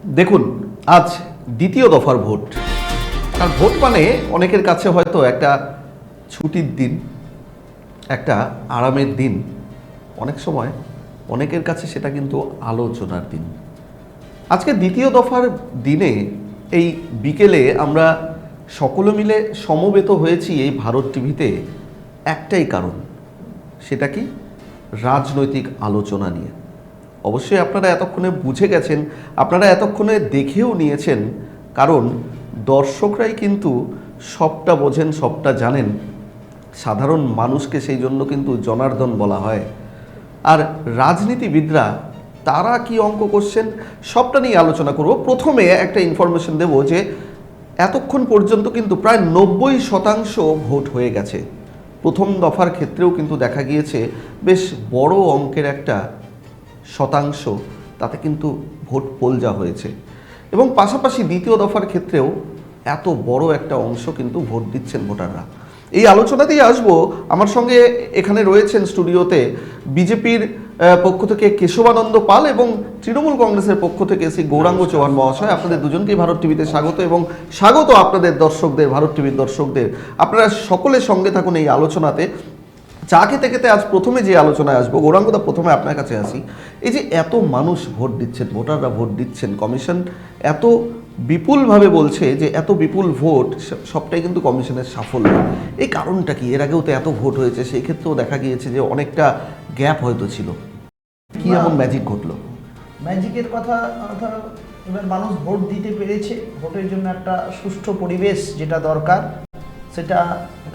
দেখুন, আজ দ্বিতীয় দফার ভোট। আর ভোট মানে অনেকের কাছে হয়তো একটা ছুটির দিন, একটা আরামের দিন, অনেক সময় অনেকের কাছে সেটা কিন্তু আলোচনার দিন। আজকে দ্বিতীয় দফার দিনে এই বিকেলে আমরা সকলে মিলে সমবেত হয়েছি এই ভারত টিভিতে একটাই কারণ, সেটা কি? রাজনৈতিক আলোচনা নিয়ে। অবশ্যই আপনারা এতক্ষণে বুঝে গেছেন, আপনারা এতক্ষণে দেখেও নিয়েছেন, কারণ দর্শকরাই কিন্তু সবটা বোঝেন, সবটা জানেন। সাধারণ মানুষকে সেই জন্য কিন্তু জনার্দন বলা হয়। আর রাজনীতিবিদরা তারা কি অঙ্ক করছেন সবটা নিয়ে আলোচনা করব। প্রথমে একটা ইনফরমেশন দেব যে এতক্ষণ পর্যন্ত কিন্তু প্রায় 90% ভোট হয়ে গেছে। প্রথম দফার ক্ষেত্রেও কিন্তু দেখা গিয়েছে বেশ বড় অঙ্কের একটা শতাংশ তাতে কিন্তু ভোট পোলজা হয়েছে, এবং পাশাপাশি দ্বিতীয় দফার ক্ষেত্রেও এত বড় একটা অংশ কিন্তু ভোট দিচ্ছেন ভোটাররা। এই আলোচনাতেই আসবো। আমার সঙ্গে এখানে রয়েছেন স্টুডিওতে বিজেপির পক্ষ থেকে কেশবানন্দ পাল এবং তৃণমূল কংগ্রেসের পক্ষ থেকে শ্রী গৌরাঙ্গ চৌহান মহাশয়। আপনাদের দুজনকেই ভারত টিভিতে স্বাগত, এবং স্বাগত আপনাদের দর্শকদের, ভারত টিভির দর্শকদের। আপনারা সকলের সঙ্গে থাকুন এই আলোচনাতে। চা খেতে খেতে আজ প্রথমে যে আলোচনায় আসবো, গৌরাঙ্গদা প্রথমে আপনার কাছে আসি। এই যে এত মানুষ ভোট দিচ্ছেন, ভোটাররা ভোট দিচ্ছেন, কমিশন এত বিপুলভাবে বলছে যে এত বিপুল ভোট সবটাই কিন্তু কমিশনের সাফল্য, এই কারণটা কি? এর আগেও তো এত ভোট হয়েছে, সেই ক্ষেত্রেও দেখা গিয়েছে যে অনেকটা গ্যাপ হয়তো ছিল। কি এমন ম্যাজিক ঘটলো? ম্যাজিকের কথা এবার মানুষ ভোট দিতে পেরেছে। ভোটের জন্য একটা সুষ্ঠু পরিবেশ যেটা দরকার, সেটা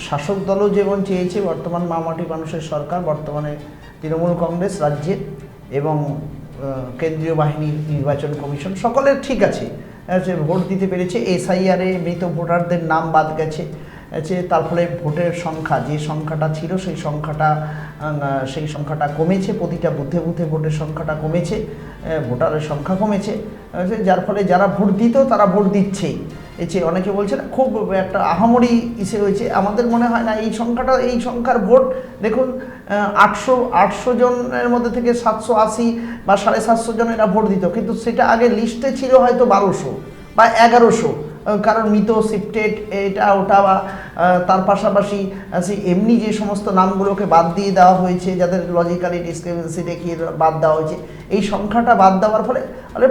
শাসক দলও যেমন চেয়েছে, বর্তমান মামাটি মানুষের সরকার, বর্তমানে তৃণমূল কংগ্রেস রাজ্যে, এবং কেন্দ্রীয় বাহিনী, নির্বাচন কমিশন, সকলের ঠিক আছে, ভোট দিতে পেরেছে। এসআইআরে মৃত ভোটারদের নাম বাদ গেছে, তার ফলে ভোটের সংখ্যা, যে সংখ্যাটা ছিল সেই সংখ্যাটা কমেছে। প্রতিটা বুথে বুথে ভোটের সংখ্যাটা কমেছে, ভোটারের সংখ্যা কমেছে, যার ফলে যারা ভোট দিত তারা ভোট দিচ্ছেই। অনেকে বলছে না খুব একটা আহামরি ইসে হয়েছে, আমাদের মনে হয় না এই সংখ্যার ভোট। দেখুন, 800 জনের মধ্যে থেকে 780 বা 750 জন এরা ভোট দিত, কিন্তু সেটা আগে লিস্টে ছিল হয়তো 1200 বা 1100, কারণ মৃত, শিফটেড, এটা ওটা, বা তার পাশাপাশি এমনি যে সমস্ত নামগুলোকে বাদ দিয়ে দেওয়া হয়েছে, যাদের লজিক্যালি ডিসক্রিপেন্সি দেখিয়ে বাদ দেওয়া হয়েছে, এই সংখ্যাটা বাদ দেওয়ার ফলে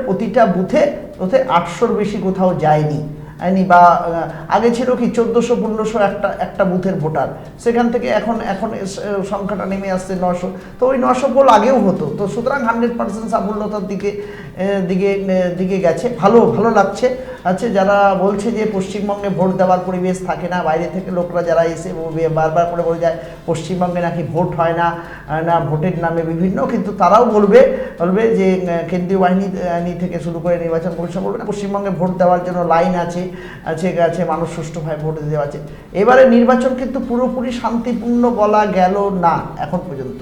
প্রতিটা বুথে 800-র বেশি কোথাও যায়নি। বা আগে ছিল কি 1400-1500 একটা বুথের ভোটার, সেখান থেকে এখন সংখ্যাটা নেমে আসছে 900। তো ওই 900 পোল আগেও হতো। তো সুতরাং 100% সাফল্যতার দিকে গেছে। ভালো লাগছে। যারা বলছে যে পশ্চিমবঙ্গে ভোট দেওয়ার পরিবেশ থাকে না, বাইরে থেকে লোকরা যারা এসে বারবার করে বলে যায় পশ্চিমবঙ্গে নাকি ভোট হয় না, ভোটের নামে বিভিন্ন, কিন্তু তারাও বলবে যে কেন্দ্রীয় বাহিনী থেকে শুরু করে নির্বাচন কমিশন বলবে না, পশ্চিমবঙ্গে ভোট দেওয়ার জন্য লাইন আছে, মানুষ সুষ্ঠুভাবে ভোট দিতে পারছে। এবারে নির্বাচন কিন্তু পুরোপুরি শান্তিপূর্ণ বলা গেল না এখন পর্যন্ত।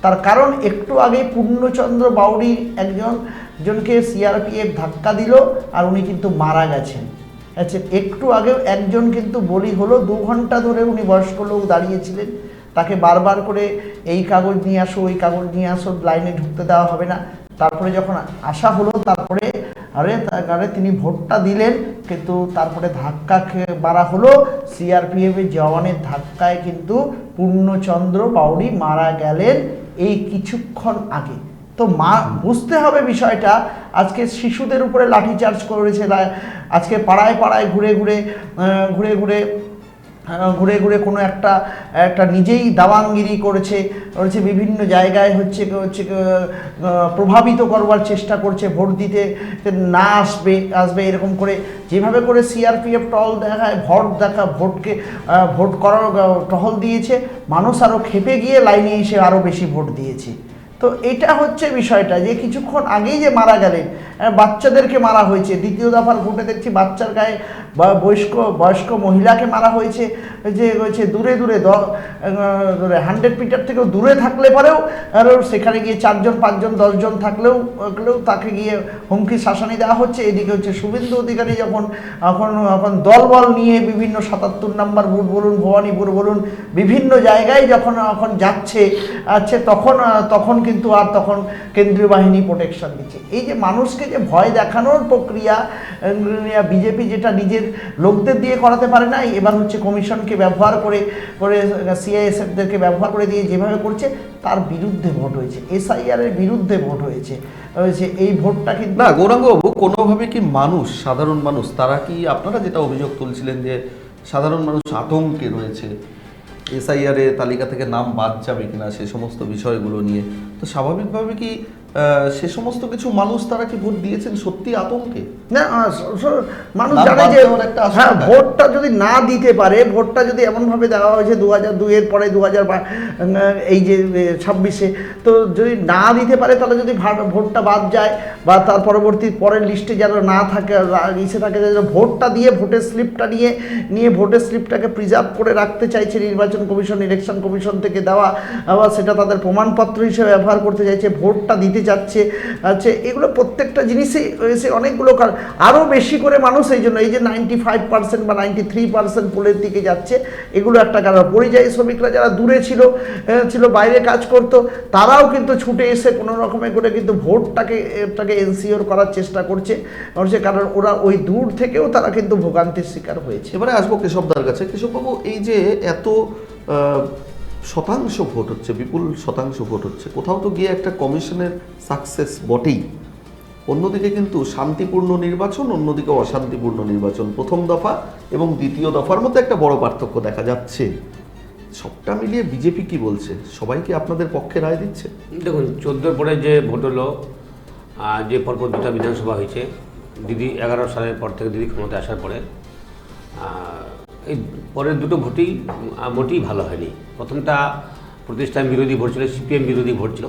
তার কারণ একটু আগে পূর্ণচন্দ্র বাউরি একজনকে সিআরপিএফ ধাক্কা দিল, আর উনি কিন্তু মারা গেছেন। একটু আগেও একজন কিন্তু বলি হলো, 2 ঘন্টা ধরে উনি বয়স্ক লোক দাঁড়িয়েছিলেন, তাকে বারবার করে এই কাগজ নিয়ে আসো, ওই কাগজ নিয়ে আসো, লাইনে ঢুকতে দেওয়া হবে না। তারপরে যখন আসা হলো, তারপরে তিনি ভোটটা দিলেন, কিন্তু তারপরে ধাক্কা মারা হলো। সিআরপিএফের জওয়ানের ধাক্কায় কিন্তু পূর্ণচন্দ্র বাউরি মারা গেলেন এই কিছুক্ষণ আগে। তো বুঝতে হবে বিষয়টা। আজকে শিশুদের উপরে লাঠিচার্জ করেছে, আজকে পাড়ায় পাড়ায় ঘুরে কোনো একটা নিজেই দাবাঙ্গিরি করেছে, বিভিন্ন জায়গায় হচ্ছে প্রভাবিত করবার চেষ্টা করছে, ভোট দিতে না আসবে এরকম করে, যেভাবে করে সিআরপিএফ টহল দেখায়, ভোট করার টহল দিয়েছে, মানুষ আরও খেপে গিয়ে লাইনে এসে আরও বেশি ভোট দিয়েছে। তো এটা হচ্ছে বিষয়টা, যে কিছুক্ষণ আগেই যে মারা গেলেন, বাচ্চাদেরকে মারা হয়েছে। দ্বিতীয় দফার ভোটে দেখছি বাচ্চার গায়ে, বয়স্ক মহিলাকে মারা হয়েছে, দূরে 100 মিটার থেকেও দূরে থাকলে পরেও সেখানে গিয়ে 4 জন 5 জন 10 জন থাকলেও তাকে গিয়ে হুমকি শাসানি দেওয়া হচ্ছে। এদিকে হচ্ছে শুভেন্দু অধিকারী যখন দলবল নিয়ে বিভিন্ন 77 নম্বর বুথ বলুন, ভবানীপুর বলুন, বিভিন্ন জায়গায় যখন যাচ্ছে, আছে, তখন কিন্তু আর তখন কেন্দ্রীয় বাহিনী প্রোটেকশন দিচ্ছে। এই যে মানুষকে যে ভয় দেখানোর প্রক্রিয়া বিজেপি যেটা নিজের লোকদের দিয়ে করাতে পারে না, এবার হচ্ছে কমিশনকে ব্যবহার করে সিআইএসএফদেরকে ব্যবহার করে দিয়ে যেভাবে করছে, তার বিরুদ্ধে ভোট হয়েছে, এসআইআর এর বিরুদ্ধে ভোট হয়েছে। এই ভোটটা কিন্তু না গৌরাঙ্গবাবু, কোনোভাবে কি মানুষ, সাধারণ মানুষ, তারা কি, আপনারা যেটা অভিযোগ তুলছিলেন যে সাধারণ মানুষ আতঙ্কে রয়েছে, এসআইআর এর তালিকা থেকে নাম বাদ যাবে কিনা সে সমস্ত বিষয়গুলো নিয়ে, তো স্বাভাবিকভাবে কি সে সমস্ত কিছু মানুষ তারা কি ভোট দিয়েছেন সত্যি আতঙ্কে? না, মানুষ নাম জানে বাদ যে দেওয়ার একটা আশঙ্কা। হ্যাঁ, ভোটটা যদি না দিতে পারে, ভোটটা যদি এমনভাবে দেওয়া হয়েছে 2002 এর পরে 2000 এই যে 26-এ, তো যদি না দিতে পারে, তাহলে যদি ভোটটা বাদ যায় বা তার পরের লিস্টে যেন না থাকে, ইসে থাকে, যেন ভোটটা দিয়ে ভোটের স্লিপটা নিয়ে ভোটের স্লিপটাকে প্রিজার্ভ করে রাখতে চাইছে নির্বাচন কমিশন, ইলেকশন কমিশন থেকে দেওয়া, আবার সেটা তাদের প্রমাণপত্র হিসেবে ব্যবহার করতে চাইছে, ভোটটা দিতে যাচ্ছে। এগুলো প্রত্যেকটা জিনিসই অনেকগুলো আরও বেশি করে মানুষ এই জন্য এই যে 95% বা 93% পোলের দিকে যাচ্ছে, এগুলো একটা কারণ। পরিযায়ী শ্রমিকরা যারা দূরে ছিল বাইরে কাজ করত, তারাও কিন্তু ছুটে এসে কোনো রকমে করে কিন্তু ভোটটাকে এনসিওর করার চেষ্টা করছে, কারণ ওরা ওই দূর থেকেও তারা কিন্তু ভোগান্তির শিকার হয়েছে। এবারে আসবো কেশবদার কাছে। কেশববাবু, এই যে এত শতাংশ ভোট হচ্ছে, বিপুল শতাংশ ভোট হচ্ছে, কোথাও তো গিয়ে একটা কমিশনের সাকসেস বটেই, অন্যদিকে কিন্তু শান্তিপূর্ণ নির্বাচন, অন্যদিকে অশান্তিপূর্ণ নির্বাচন, প্রথম দফা এবং দ্বিতীয় দফার মধ্যে একটা বড় পার্থক্য দেখা যাচ্ছে। সবটা মিলিয়ে বিজেপি কি বলছে? সবাই কি আপনাদের পক্ষে রায় দিচ্ছে? দেখুন, 14 পরে যে ভোট হলো, যে পরপর দুটা বিধানসভা হয়েছে, দিদি 11 সালের পর থেকে দিদি ক্ষমতায় আসার পরে, এই পরের দুটো ভোটই মোটেই ভালো হয়নি। প্রথমটা প্রতিষ্ঠান বিরোধী ভোট ছিল, সিপিএম বিরোধী ভোট ছিল।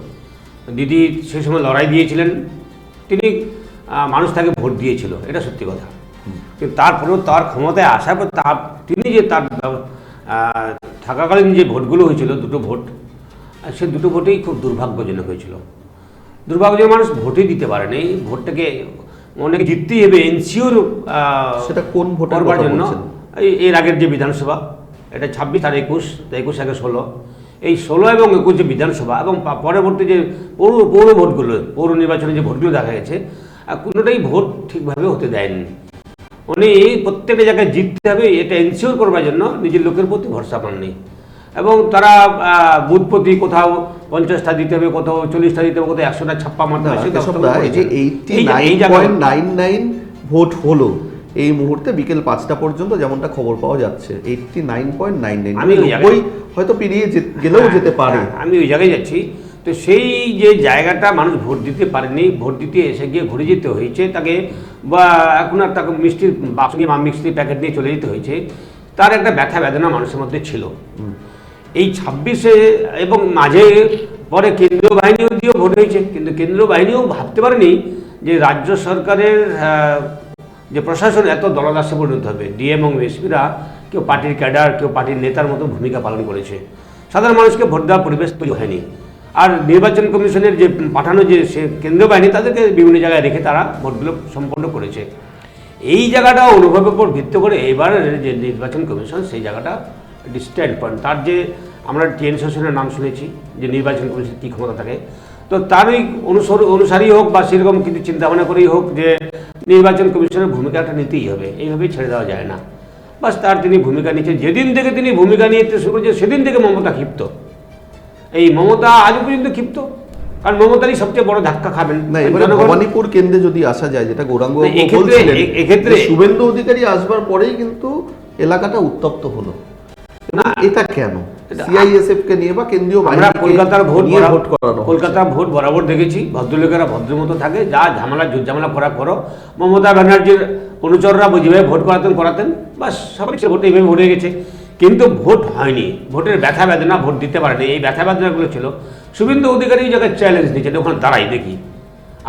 দিদি সেই সময় লড়াই দিয়েছিলেন, তিনি মানুষ তাকে ভোট দিয়েছিল, এটা সত্যি কথা। কিন্তু তারপরেও তার ক্ষমতায় আসার পর তিনি যে তার থাকাকালীন যে ভোটগুলো হয়েছিল, দুটো ভোট, সে দুটো ভোটেই খুব দুর্ভাগ্যজনক হয়েছিল। দুর্ভাগ্যজনক, মানুষ ভোটই দিতে পারেনি। ভোটটাকে অনেকে জিততেই হবে এনসিওর, সেটা কোন ভোট করবার জন্য এর আগের যে বিধানসভা, এটা 26 আর 21 আগে 16, এই 16 এবং 21 যে বিধানসভা এবং পরবর্তী যে পৌর ভোটগুলো, পৌর নির্বাচনে যে ভোটগুলো দেখা গেছে, কোনোটাই ভোট ঠিকভাবে হতে দেয়নি। উনি প্রত্যেকটা জায়গায় জিততে হবে এটা এনসিওর করবার জন্য নিজের লোকের প্রতি ভরসা পাননি, এবং তারা বুথ প্রতি কোথাও 50টা দিতে হবে, কোথাও 40টা দিতে হবে, কোথাও 100টা ছাপ্পা মারতে হবে। এই যে 89.99 ভোট হলো এই মুহূর্তে বিকেল 5টা পর্যন্ত, যেমনটা খবর পাওয়া যাচ্ছে, 89.99, আমি হয়তো পেরিয়ে গেলেও যেতে পারে। আমি ওই জায়গায় যাচ্ছি। তো সেই যে জায়গাটা মানুষ ভোট দিতে পারেনি, ভোট দিতে এসে গিয়ে ঘুরে যেতে হয়েছে তাকে, বা এখন আর তাকে মিষ্টির বাক্স নিয়ে মিষ্টির প্যাকেট নিয়ে চলে যেতে হয়েছে, তার একটা ব্যথা বেদনা মানুষের মধ্যে ছিল। এই 26-এ এবং মাঝে পরে কেন্দ্রীয় বাহিনীও দিয়েও ভোট হয়েছে, কিন্তু কেন্দ্রীয় বাহিনীও ভাবতে পারেনি যে রাজ্য সরকারের যে প্রশাসন এত দলদাসে পরিণত হবে। ডিএম এবং এসপিরা কেউ পার্টির ক্যাডার, কেউ পার্টির নেতার মতো ভূমিকা পালন করেছে। সাধারণ মানুষকে ভোট দেওয়ার পরিবেশ তৈরি হয়নি। আর নির্বাচন কমিশনের যে পাঠানো যে সে কেন্দ্রীয় বাহিনী, তাদেরকে বিভিন্ন জায়গায় রেখে তারা ভোটগুলো সম্পন্ন করেছে। এই জায়গাটা অনুভবের উপর ভিত্তি করে এবার যে নির্বাচন কমিশন, সেই জায়গাটা স্ট্যান্ড পয়েন্ট, তার যে আমরা টিএন সেশনের নাম শুনেছি যে নির্বাচন কমিশন কী ক্ষমতা থাকে, তো তারই অনুসারী হোক বা সেরকম কিছু চিন্তাভাবনা করেই হোক যে নির্বাচন কমিশনের ভূমিকাটা নিতেই হবে, এইভাবেই ছেড়ে দেওয়া যায় না। বাস তার তিনি ভূমিকা নিয়েছেন। যেদিন থেকে তিনি ভূমিকা নিতে শুরু করেছেন সেদিন থেকে মমতা ক্ষিপ্ত। এই মমতা আজও পর্যন্ত ক্ষিপ্ত, কারণ মমতারই সবচেয়ে বড় ধাক্কা খাবেন। না, এবারে ভবানীপুর কেন্দ্রে যদি আসা যায়, যেটা গৌরাঙ্গ এক্ষেত্রে শুভেন্দু অধিকারী আসবার পরেই কিন্তু এলাকাটা উত্তপ্ত হলো। না, এটা কেন? সিআইএসএফ কে নিয়ে বা কেন্দ্রীয় বাহিনী, আমরা কলকাতার ভোট বরাবর দেখেছি, ভদ্রলোকেরা ভদ্রমতো থাকে, যা ঝামেলা ঝামেলা করো। মমতা ব্যানার্জির অনুচররা যেভাবে ভোট করাতেন, বাস সবাই ভোট এইভাবে ভোট হয়ে গেছে। কিন্তু ভোট হয়নি, ভোটের ব্যথা বেদনা, ভোট দিতে পারেনি। এই ব্যথা বেদনাগুলো ছিল। শুভেন্দু অধিকারী ওই জায়গায় চ্যালেঞ্জ দিয়েছে, ওখানে দাঁড়াই দেখি,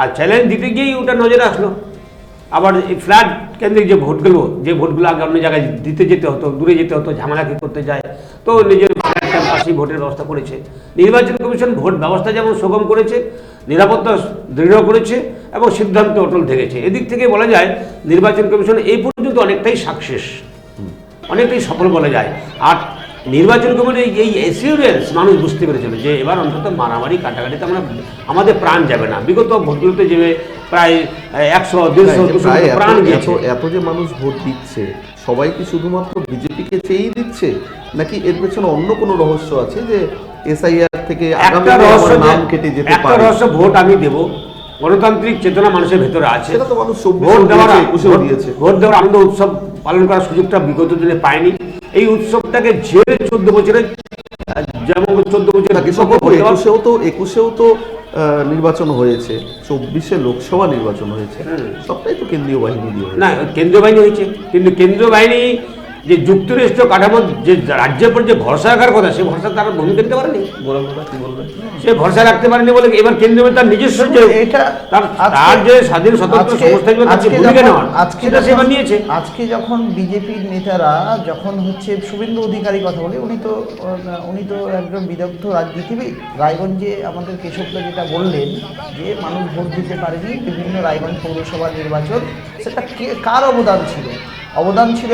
আর চ্যালেঞ্জ দিতে গিয়েই ওটা নজরে আসলো। আবার এই ফ্ল্যাট কেন্দ্রিক যে ভোটগুলো আগে অন্য জায়গায় দিতে যেতে হতো, দূরে যেতে হতো, ঝামেলা কি করতে যায়, তো নিজের ফ্ল্যাট পাশেই ভোটের ব্যবস্থা করেছে। নির্বাচন কমিশন ভোট ব্যবস্থা যেমন সুগম করেছে, নিরাপত্তা দৃঢ় করেছে এবং সিদ্ধান্ত অটল থেকেছে। এদিক থেকে বলা যায় নির্বাচন কমিশন এই পর্যন্ত অনেকটাই সাকসেস, অনেকটাই সফল বলা যায়। আর নির্বাচন কমিটির এই অ্যাসিউরেন্স মানুষ বুঝতে পেরেছিল যে এবার অন্তত মারামারি কাটাকাটিতে আমাদের প্রাণ যাবে না। বিগত ভোটগুলোতে যে প্রায় 100-150-200 প্রাণ গিয়েছে। এত যে মানুষ ভোট দিচ্ছে, সবাই কি শুধুমাত্র বিজেপিকে চেয়েই দিচ্ছে, নাকি এর পেছনে অন্য কোনো রহস্য আছে যে এসআইআর থেকে একটা রহস্য নাম কেটে যেতে পারে? একটা রহস্য ভোট আমি দেব, গণতান্ত্রিক চেতনা মানুষের ভেতরে আছে। সেটা তো মানুষ ভোট দেওয়ার আনন্দ উৎসব পালন করার সুযোগটা বিগত দিনে পায়নি। এই উৎসবটাকে ঝেড়ে 14 বছরে, যেমন 14 বছর 21-এও তো নির্বাচন হয়েছে, 24-এ লোকসভা নির্বাচন হয়েছে, সবটাই তো কেন্দ্রীয় বাহিনী দিয়ে না, কেন্দ্রীয় বাহিনী হয়েছে, কিন্তু কেন্দ্রীয় বাহিনী যে যুক্তরাষ্ট্র কাঠামো যে রাজ্যের পর যে ভরসা রাখার কথা, সে ভরসা তারা ভূমিকা দিতে পারেনি। সে ভরসা রাখতে পারেনি বলে এবার কেন্দ্রীয় তার নিজস্ব যে তার যে স্বাধীন স্বতন্ত্র সংস্থা ভূমিকা নেওয়ার সেটা সেবার নিয়েছে। আজকে যখন বিজেপির নেতারা যখন হচ্ছে শুভেন্দু অধিকারী কথা বলে, উনি তো একজন বিদগ্ধ রাজনীতিবিদ। রায়গঞ্জে আমাদের কেশবদা যেটা বললেন যে মানুষ ভোট দিতে পারেনি বিভিন্ন রায়গঞ্জ পৌরসভা নির্বাচন, সেটা কার অবদান ছিল? অবদান ছিল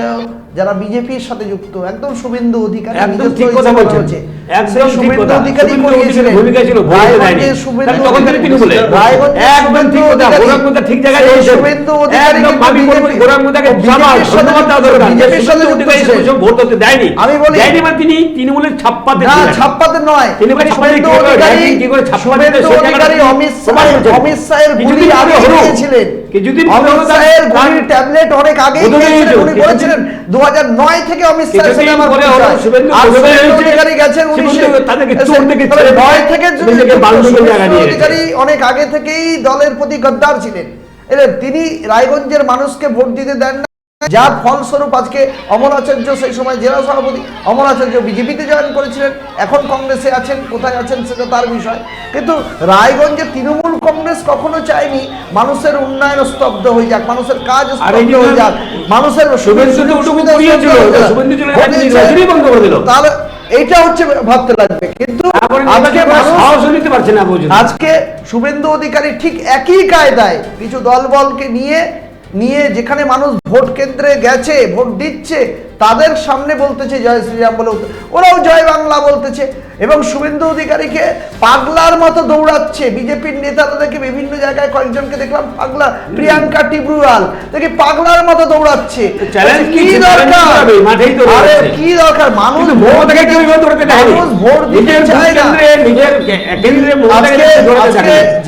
যারা বিজেপির সাথে যুক্ত, একদম শুভেন্দু অধিকারী। একদম ঠিক কথা বলছেন, একদম ঠিক কথা। অধিকারী করিয়েছিলেন, ভূমিকা ছিল রায়গঞ্জে শুভেন্দু অধিকারী, তিনি বলে একদম ঠিক কথা, গোরামুদা ঠিক জায়গায় রয়েছে। শুভেন্দু অধিকারী আমি বলবো গোরামুদাকে ধন্যবাদ দেওয়া দরকার। বিজেপির সাথে অধিকারী ভোট হতে দেয়নি, আমি বলি দেয়নি, মানে তিনি তৃণমূলের ছাপ্পাতে না, ছাপ্পাতে নয়, তিনি বলে শুভেন্দু অধিকারী কি করে ছাপ্পাতে, অমিত শাহের গুলি আগে হয়েছিলেন, কিছুদিন অমিত শাহের গুলির ট্যাবলেট অনেক আগে উনি বলেছিলেন 2009 থেকে অমিত শাহের সাথে আমার শুভেন্দু অধিকারী গেছেন 9 থেকে অধিকারী অনেক আগে থেকেই দলের প্রতি গদ্দার ছিলেন। তিনি রায়গঞ্জের মানুষকে ভোট দিতে দেন না, যার ফলস্বরূপ আজকে অমর আচার্য, সেই সময় জেলা সভাপতি অমর আচার্য বিজেপিতে জয়েন করেছিলেন, এখন কংগ্রেসে আছেন, কোথায় আছেন সেটা তার বিষয়। কিন্তু রায়গঞ্জে তৃণমূল কংগ্রেস কখনো চায়নি মানুষের উন্নয়ন স্তব্ধ হয়ে যাক, মানুষের কাজ স্তব্ধ হয়ে যাক, মানুষের তাহলে এইটা হচ্ছে ভাবতে লাগবে। কিন্তু আজকে শুভেন্দু অধিকারী ঠিক একই কায়দায় কিছু দলবলকে নিয়ে যেখানে মানুষ ভোট কেন্দ্রে গেছে, ভোট দিচ্ছে, তাদের সামনে বলতেছে জয় শ্রীরাম বলে, ওরাও জয় বাংলা বলতেছে, এবং শুভেন্দু অধিকারীকে পাগলার মতো দৌড়াচ্ছে। বিজেপির নেতাদেরকে বিভিন্ন জায়গায় কয়েকজনকে দেখলাম পাগলা, প্রিয়াঙ্কা টিব্রুয়াল দেখি পাগলার মতো দৌড়াচ্ছে। কি দরকার? মানুষ ভোট দিতে চায় না।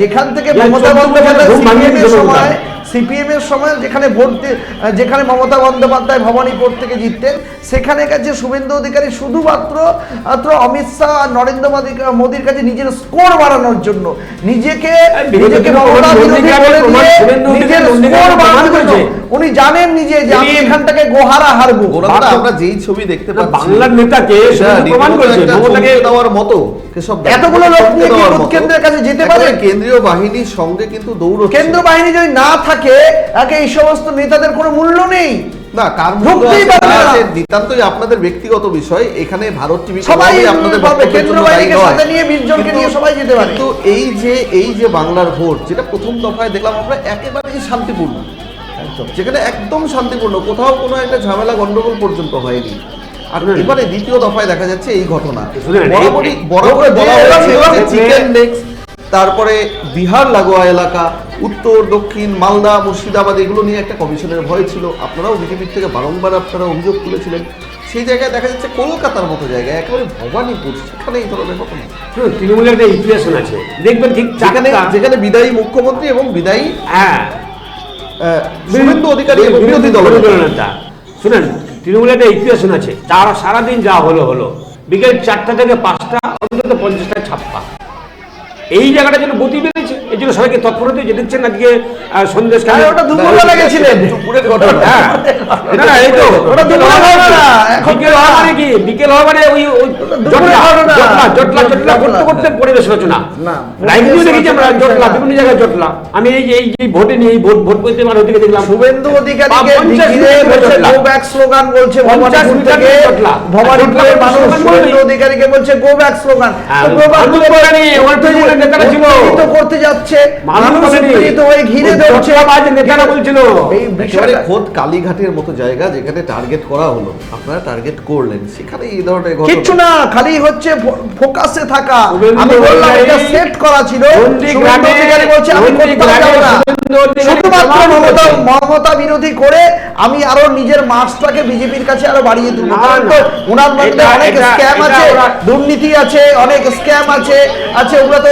যেখান থেকে মমতা বন্দ্যোপাধ্যায় সিপিএম এর সময় যেখানে মমতা বন্দ্যোপাধ্যায় ভবানীপুর থেকে জিততেন, সেখানে গেছে শুভেন্দু অধিকারী শুধুমাত্র অমিত শাহ আর নরেন্দ্র মোদীর কাছে নিজের স্কোর বাড়ানোর জন্য, নিজেকে উনি জানেন নিজে যে আমি এখান থেকে গোহারা হারবো। আমরা যেই ছবি দেখতে পাচ্ছি বাংলার নেতাকে প্রমাণ করেছে মমতাকে দেওয়ার মতো, এতগুলো লোক নিয়ে কি ভোট কেন্দ্রের কাছে যেতে পারে? কেন্দ্রীয় বাহিনীর সঙ্গে কিন্তু দৌড়, কেন্দ্র বাহিনী যদি না থাকে এই সমস্ত নেতাদের কোনো মূল্য নেই। না, কার নিতান্তই আপনাদের ব্যক্তিগত বিষয়, এখানে ভারত টিভি সবাই আপনাদের কেন্দ্র বাহিনীকে সাথে নিয়ে 20 জনকে নিয়ে সবাই যেতে পারে। কিন্তু এই যে বাংলার ভোট, যেটা প্রথম দফায় দেখলাম আমরা একেবারেই শান্তিপূর্ণ, যেখানে একদম শান্তিপূর্ণ, কোথাও কোনো একটা ঝামেলা গন্ডগোল পর্যন্ত হয়নি। আর এবারে দ্বিতীয় দফায় দেখা যাচ্ছে এই ঘটনা, বরাবর বলা হয়েছে চিকেন নেক্সট, তারপরে বিহার লাগোয়া এলাকা, উত্তর দক্ষিণ মালদা মুর্শিদাবাদ, এগুলো নিয়ে একটা কমিশনের ভয় ছিল। আপনারাও বিজেপির থেকে বারংবার আপনারা অভিযোগ তুলেছিলেন। সেই জায়গায় দেখা যাচ্ছে কলকাতার মতো জায়গায়, একেবারে ভবানীপুর, সেখানে এই ধরনের ঘটনা। তৃণমূলের একটা ইতিহাস আছে, দেখবেন ঠিক যেখানে বিদায়ী মুখ্যমন্ত্রী এবং বিদায়ী শুভেন্দু অধিকারী এবং বিরোধী দলনেতা। শুনেন, তৃণমূলের একটা ইতিহাস আছে, তারা সারাদিন যা হলো বিকেল 4টা থেকে 5টা অন্তত 50টা ছাপ্পা, এই জায়গাটা যেন গতি বেড়েছে, এই জন্য সবাইকে তৎপর হতে যে দেখছেন আজকে সন্দেশ বিকেল হওয়া মানে ওই জটলা করতে পরিবেশ রচনা রাজনীতি দেখেছি আমরা, জটলা বিভিন্ন জায়গায় জটলা। আমি এই ভোটে নিয়ে এই ভোট পেতে মানুষ থেকে দেখলাম শুভেন্দু অধিকারীকে স্লোগান বলছে, ভবানীপুরের মানুষ শুভেন্দু অধিকারীকে বলছে গো ব্যাক স্লোগান। নেতারা ছিল, উত্তেজিত করতে যাচ্ছে, মানুষ উত্তেজিত হয়ে ঘিরে ধরছে, নেতারা বলছিল। এই একেবারে বিষয়টা খোদ কালীঘাটের মতো জায়গা যেখানে টার্গেট করা হলো, আপনারা টার্গেট করলেন, সেখানে এই ধরনের কিচ্ছু ঘটনা। না, খালি হচ্ছে ফোকাসে থাকা। শুভেন্দু আমি বললাম অধিকারী এটা সেট করা ছিল। নন্দী শুভেন্দু গ্রামে- অধিকারী বলছে আমি নন্দী কোথাও যাব গ্রামে না, শুভেন্দু অধিকারী শুধুমাত্র প্রমাণ করেছে। মমতা বিরোধী করে আমি আরো নিজের মার্কসটাকে বিজেপির কাছে আরো বাড়িয়ে তুলবো। না, কারণ তো না। ওনার মধ্যে এটা- অনেক এটা- স্ক্যাম এটা আছে, ওরা- দুর্নীতি আছে, অনেক স্ক্যাম আছে ওগুলো তো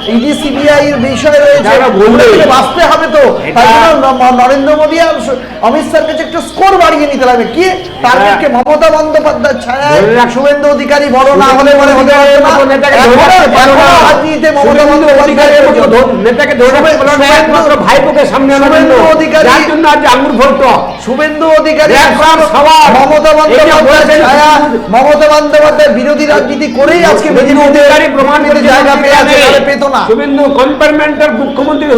ইডি সিবিআই এর বিষয় রয়েছে, যারা বলবে- ওগুলো থেকে বাঁচতে হবে তো। তাই এটা- জন্য নরেন্দ্র মোদী আর অমিত শাহর কাছে একটু স্কোর বাড়িয়ে নিতে হবে। কি টার্গেটকে মমতা বন্দ্যোপাধ্যায় ছায়ায় ধরে রাখ- শুভেন্দু অধিকারী বড় না হলে শুভেন্দু মনে হতে পারে না। অধিকারীর মতো নেতাকে ধরে রাখতে পারো না। এখনো রাজনীতিতে মমতা শুভেন্দু বন্দ্যোপাধ্যায়ের অধিকারীর মতো প্রয়োজন। নেতাকে ধরে রাখতে পারো না, শুভেন্দু- একমাত্র ভাইপোকে সামনে আনার জন্য, শুভেন্দু অধিকারী- যার জন্য আজ আঙুর ফলতো। শুভেন্দু অধিকারী একবার সবার- মমতা এই যে বন্দ্যোপাধ্যায় বলছেন- ছায়া, মমতা বন্দ্যোপাধ্যায় বিরোধী রাজনীতি করেই আজকে শুভেন্দু বিজেপিতে অধিকারী প্রমাণ করেছে জায়গা পেয়ে আছে, নাহলে পেত না। শুভেন্দু কম্পার্টমেন্টাল মুখ্যমন্ত্রী